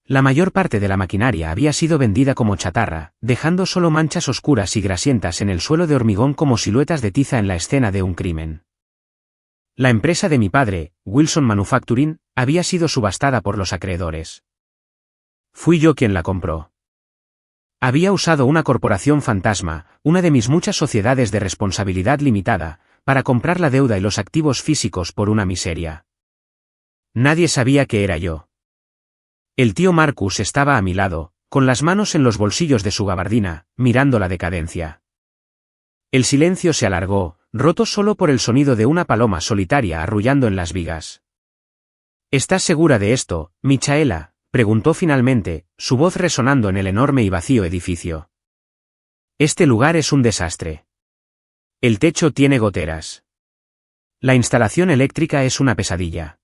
S1: La mayor parte de la maquinaria había sido vendida como chatarra, dejando solo manchas oscuras y grasientas en el suelo de hormigón como siluetas de tiza en la escena de un crimen. La empresa de mi padre, Wilson Manufacturing, había sido subastada por los acreedores. Fui yo quien la compró. Había usado una corporación fantasma, una de mis muchas sociedades de responsabilidad limitada, para comprar la deuda y los activos físicos por una miseria. Nadie sabía que era yo. El tío Marcus estaba a mi lado, con las manos en los bolsillos de su gabardina, mirando la decadencia. El silencio se alargó, roto solo por el sonido de una paloma solitaria arrullando en las vigas. ¿Estás segura de esto, Michaela?, preguntó finalmente, su voz resonando en el enorme y vacío edificio. Este lugar es un desastre. El techo tiene goteras. La instalación eléctrica es una pesadilla.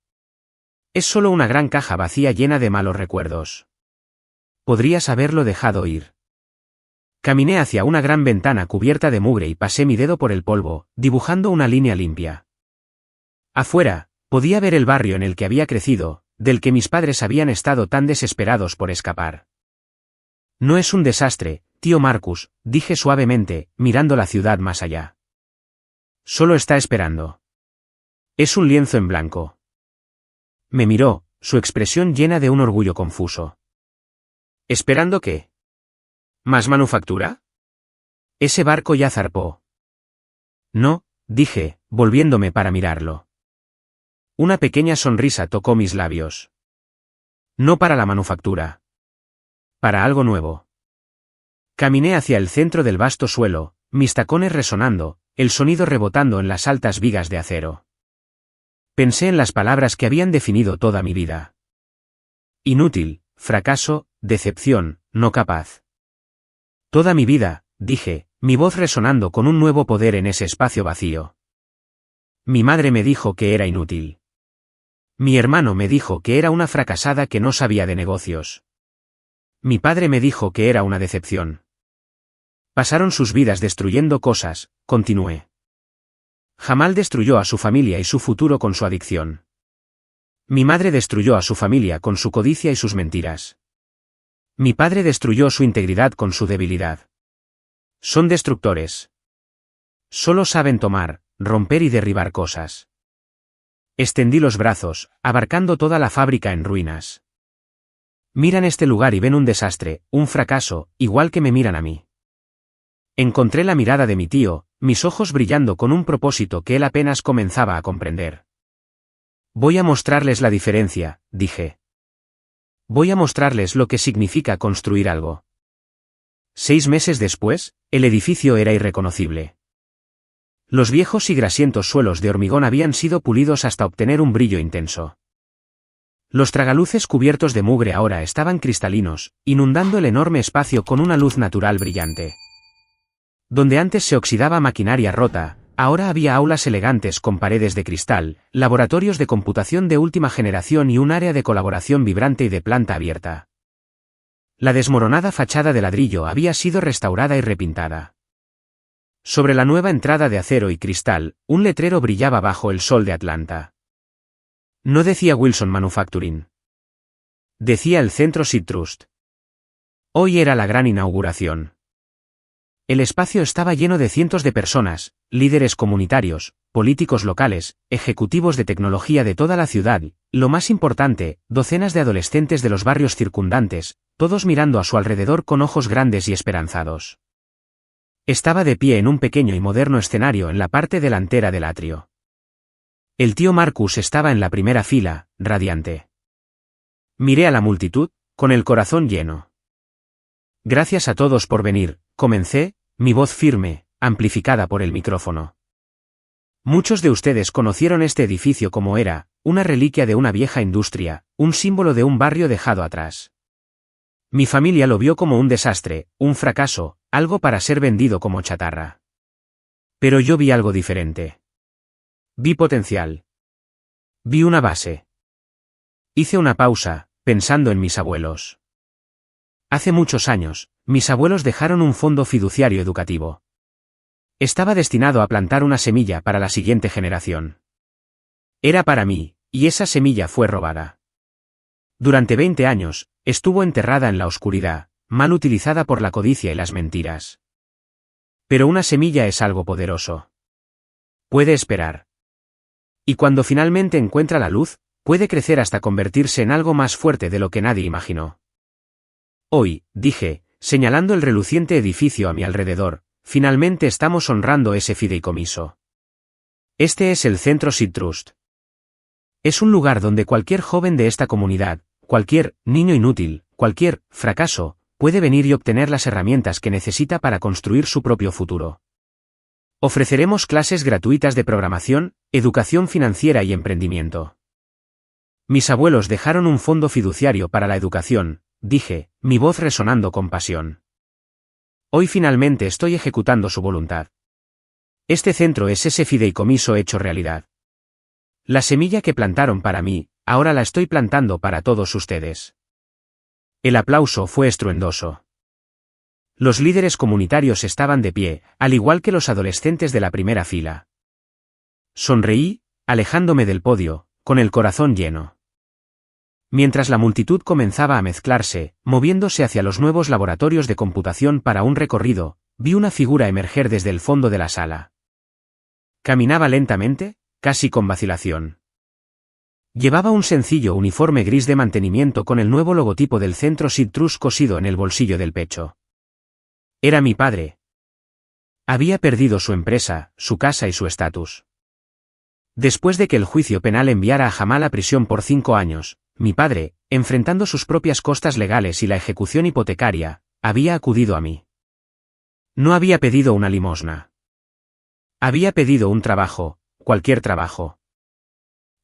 S1: Es solo una gran caja vacía llena de malos recuerdos. Podrías haberlo dejado ir. Caminé hacia una gran ventana cubierta de mugre y pasé mi dedo por el polvo, dibujando una línea limpia. Afuera, podía ver el barrio en el que había crecido, del que mis padres habían estado tan desesperados por escapar. No es un desastre, tío Marcus, dije suavemente, mirando la ciudad más allá. Solo está esperando. Es un lienzo en blanco. Me miró, su expresión llena de un orgullo confuso. ¿Esperando qué? ¿Más manufactura? Ese barco ya zarpó. No, dije, volviéndome para mirarlo. Una pequeña sonrisa tocó mis labios. No para la manufactura. Para algo nuevo. Caminé hacia el centro del vasto suelo, mis tacones resonando, el sonido rebotando en las altas vigas de acero. Pensé en las palabras que habían definido toda mi vida. Inútil, fracaso, decepción, no capaz. Toda mi vida, dije, mi voz resonando con un nuevo poder en ese espacio vacío. Mi madre me dijo que era inútil. Mi hermano me dijo que era una fracasada que no sabía de negocios. Mi padre me dijo que era una decepción. Pasaron sus vidas destruyendo cosas, continué. Jamal destruyó a su familia y su futuro con su adicción. Mi madre destruyó a su familia con su codicia y sus mentiras. Mi padre destruyó su integridad con su debilidad. Son destructores. Solo saben tomar, romper y derribar cosas. Extendí los brazos, abarcando toda la fábrica en ruinas. Miran este lugar y ven un desastre, un fracaso, igual que me miran a mí. Encontré la mirada de mi tío, mis ojos brillando con un propósito que él apenas comenzaba a comprender. Voy a mostrarles la diferencia, dije. Voy a mostrarles lo que significa construir algo. 6 meses después, el edificio era irreconocible. Los viejos y grasientos suelos de hormigón habían sido pulidos hasta obtener un brillo intenso. Los tragaluces cubiertos de mugre ahora estaban cristalinos, inundando el enorme espacio con una luz natural brillante. Donde antes se oxidaba maquinaria rota, ahora había aulas elegantes con paredes de cristal, laboratorios de computación de última generación y un área de colaboración vibrante y de planta abierta. La desmoronada fachada de ladrillo había sido restaurada y repintada. Sobre la nueva entrada de acero y cristal, un letrero brillaba bajo el sol de Atlanta. No decía Wilson Manufacturing. Decía el Centro Seed Trust. Hoy era la gran inauguración. El espacio estaba lleno de cientos de personas, líderes comunitarios, políticos locales, ejecutivos de tecnología de toda la ciudad, y, lo más importante, docenas de adolescentes de los barrios circundantes, todos mirando a su alrededor con ojos grandes y esperanzados. Estaba de pie en un pequeño y moderno escenario en la parte delantera del atrio. El tío Marcus estaba en la primera fila, radiante. Miré a la multitud, con el corazón lleno. Gracias a todos por venir, comencé, mi voz firme, amplificada por el micrófono. Muchos de ustedes conocieron este edificio como era, una reliquia de una vieja industria, un símbolo de un barrio dejado atrás. Mi familia lo vio como un desastre, un fracaso, algo para ser vendido como chatarra. Pero yo vi algo diferente. Vi potencial. Vi una base. Hice una pausa, pensando en mis abuelos. Hace muchos años, mis abuelos dejaron un fondo fiduciario educativo. Estaba destinado a plantar una semilla para la siguiente generación. Era para mí, y esa semilla fue robada. Durante 20 años, estuvo enterrada en la oscuridad, mal utilizada por la codicia y las mentiras. Pero una semilla es algo poderoso. Puede esperar. Y cuando finalmente encuentra la luz, puede crecer hasta convertirse en algo más fuerte de lo que nadie imaginó. Hoy, dije, señalando el reluciente edificio a mi alrededor, finalmente estamos honrando ese fideicomiso. Este es el Centro Seed Trust. Es un lugar donde cualquier joven de esta comunidad, cualquier niño inútil, cualquier fracaso, puede venir y obtener las herramientas que necesita para construir su propio futuro. Ofreceremos clases gratuitas de programación, educación financiera y emprendimiento. Mis abuelos dejaron un fondo fiduciario para la educación, dije, mi voz resonando con pasión. Hoy finalmente estoy ejecutando su voluntad. Este centro es ese fideicomiso hecho realidad. La semilla que plantaron para mí, ahora la estoy plantando para todos ustedes. El aplauso fue estruendoso. Los líderes comunitarios estaban de pie, al igual que los adolescentes de la primera fila. Sonreí, alejándome del podio, con el corazón lleno. Mientras la multitud comenzaba a mezclarse, moviéndose hacia los nuevos laboratorios de computación para un recorrido, vi una figura emerger desde el fondo de la sala. Caminaba lentamente, casi con vacilación. Llevaba un sencillo uniforme gris de mantenimiento con el nuevo logotipo del Centro Seed Trust cosido en el bolsillo del pecho. Era mi padre. Había perdido su empresa, su casa y su estatus. Después de que el juicio penal enviara a Jamal a prisión por 5 años, mi padre, enfrentando sus propias costas legales y la ejecución hipotecaria, había acudido a mí. No había pedido una limosna. Había pedido un trabajo, cualquier trabajo.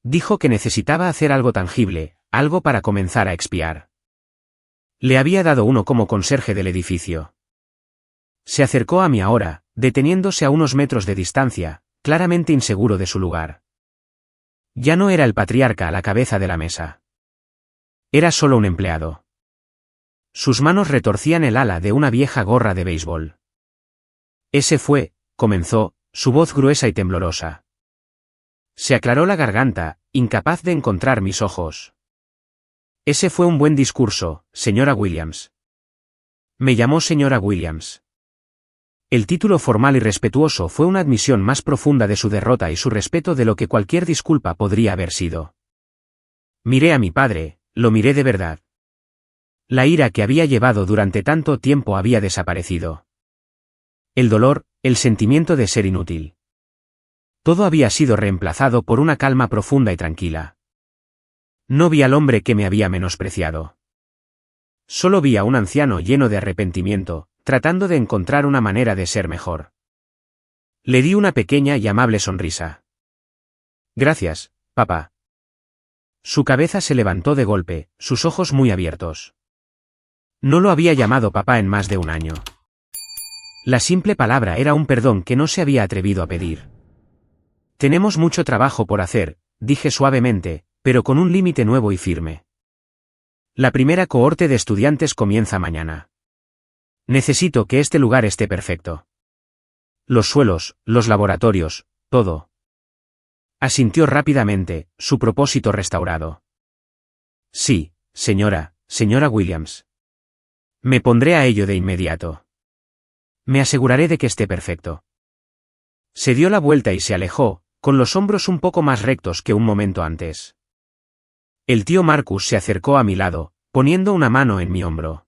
S1: Dijo que necesitaba hacer algo tangible, algo para comenzar a expiar. Le había dado uno como conserje del edificio. Se acercó a mí ahora, deteniéndose a unos metros de distancia, claramente inseguro de su lugar. Ya no era el patriarca a la cabeza de la mesa. Era solo un empleado. Sus manos retorcían el ala de una vieja gorra de béisbol. Ese fue, comenzó, su voz gruesa y temblorosa. Se aclaró la garganta, incapaz de encontrar mis ojos. Ese fue un buen discurso, señora Williams. Me llamó señora Williams. El título formal y respetuoso fue una admisión más profunda de su derrota y su respeto de lo que cualquier disculpa podría haber sido. Miré a mi padre, lo miré de verdad. La ira que había llevado durante tanto tiempo había desaparecido. El dolor, el sentimiento de ser inútil. Todo había sido reemplazado por una calma profunda y tranquila. No vi al hombre que me había menospreciado. Solo vi a un anciano lleno de arrepentimiento, tratando de encontrar una manera de ser mejor. Le di una pequeña y amable sonrisa. Gracias, papá. Su cabeza se levantó de golpe, sus ojos muy abiertos. No lo había llamado papá en más de un año. La simple palabra era un perdón que no se había atrevido a pedir. Tenemos mucho trabajo por hacer, dije suavemente, pero con un límite nuevo y firme. La primera cohorte de estudiantes comienza mañana. Necesito que este lugar esté perfecto. Los suelos, los laboratorios, todo. Asintió rápidamente, su propósito restaurado. Sí, señora Williams. Me pondré a ello de inmediato. Me aseguraré de que esté perfecto. Se dio la vuelta y se alejó, con los hombros un poco más rectos que un momento antes. El tío Marcus se acercó a mi lado, poniendo una mano en mi hombro.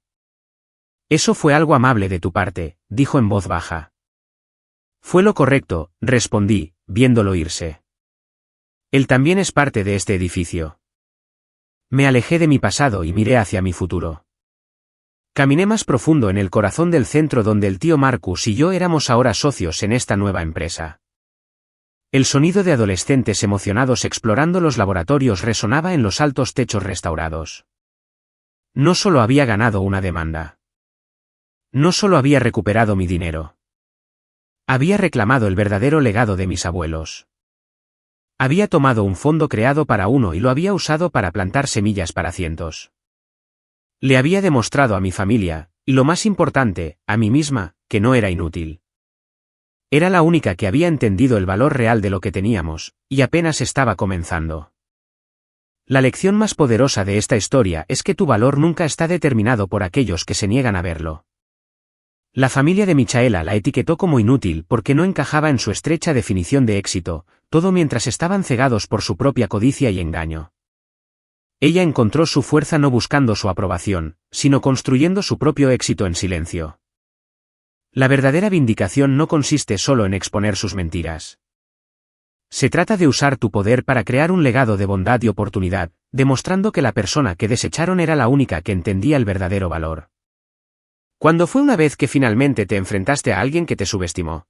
S1: Eso fue algo amable de tu parte, dijo en voz baja. Fue lo correcto, respondí, viéndolo irse. Él también es parte de este edificio. Me alejé de mi pasado y miré hacia mi futuro. Caminé más profundo en el corazón del centro donde el tío Marcus y yo éramos ahora socios en esta nueva empresa. El sonido de adolescentes emocionados explorando los laboratorios resonaba en los altos techos restaurados. No solo había ganado una demanda. No solo había recuperado mi dinero. Había reclamado el verdadero legado de mis abuelos. Había tomado un fondo creado para uno y lo había usado para plantar semillas para cientos. Le había demostrado a mi familia, y lo más importante, a mí misma, que no era inútil. Era la única que había entendido el valor real de lo que teníamos, y apenas estaba comenzando. La lección más poderosa de esta historia es que tu valor nunca está determinado por aquellos que se niegan a verlo. La familia de Michaela la etiquetó como inútil porque no encajaba en su estrecha definición de éxito, todo mientras estaban cegados por su propia codicia y engaño. Ella encontró su fuerza no buscando su aprobación, sino construyendo su propio éxito en silencio. La verdadera vindicación no consiste solo en exponer sus mentiras. Se trata de usar tu poder para crear un legado de bondad y oportunidad, demostrando que la persona que desecharon era la única que entendía el verdadero valor. ¿Cuándo fue una vez que finalmente te enfrentaste a alguien que te subestimó?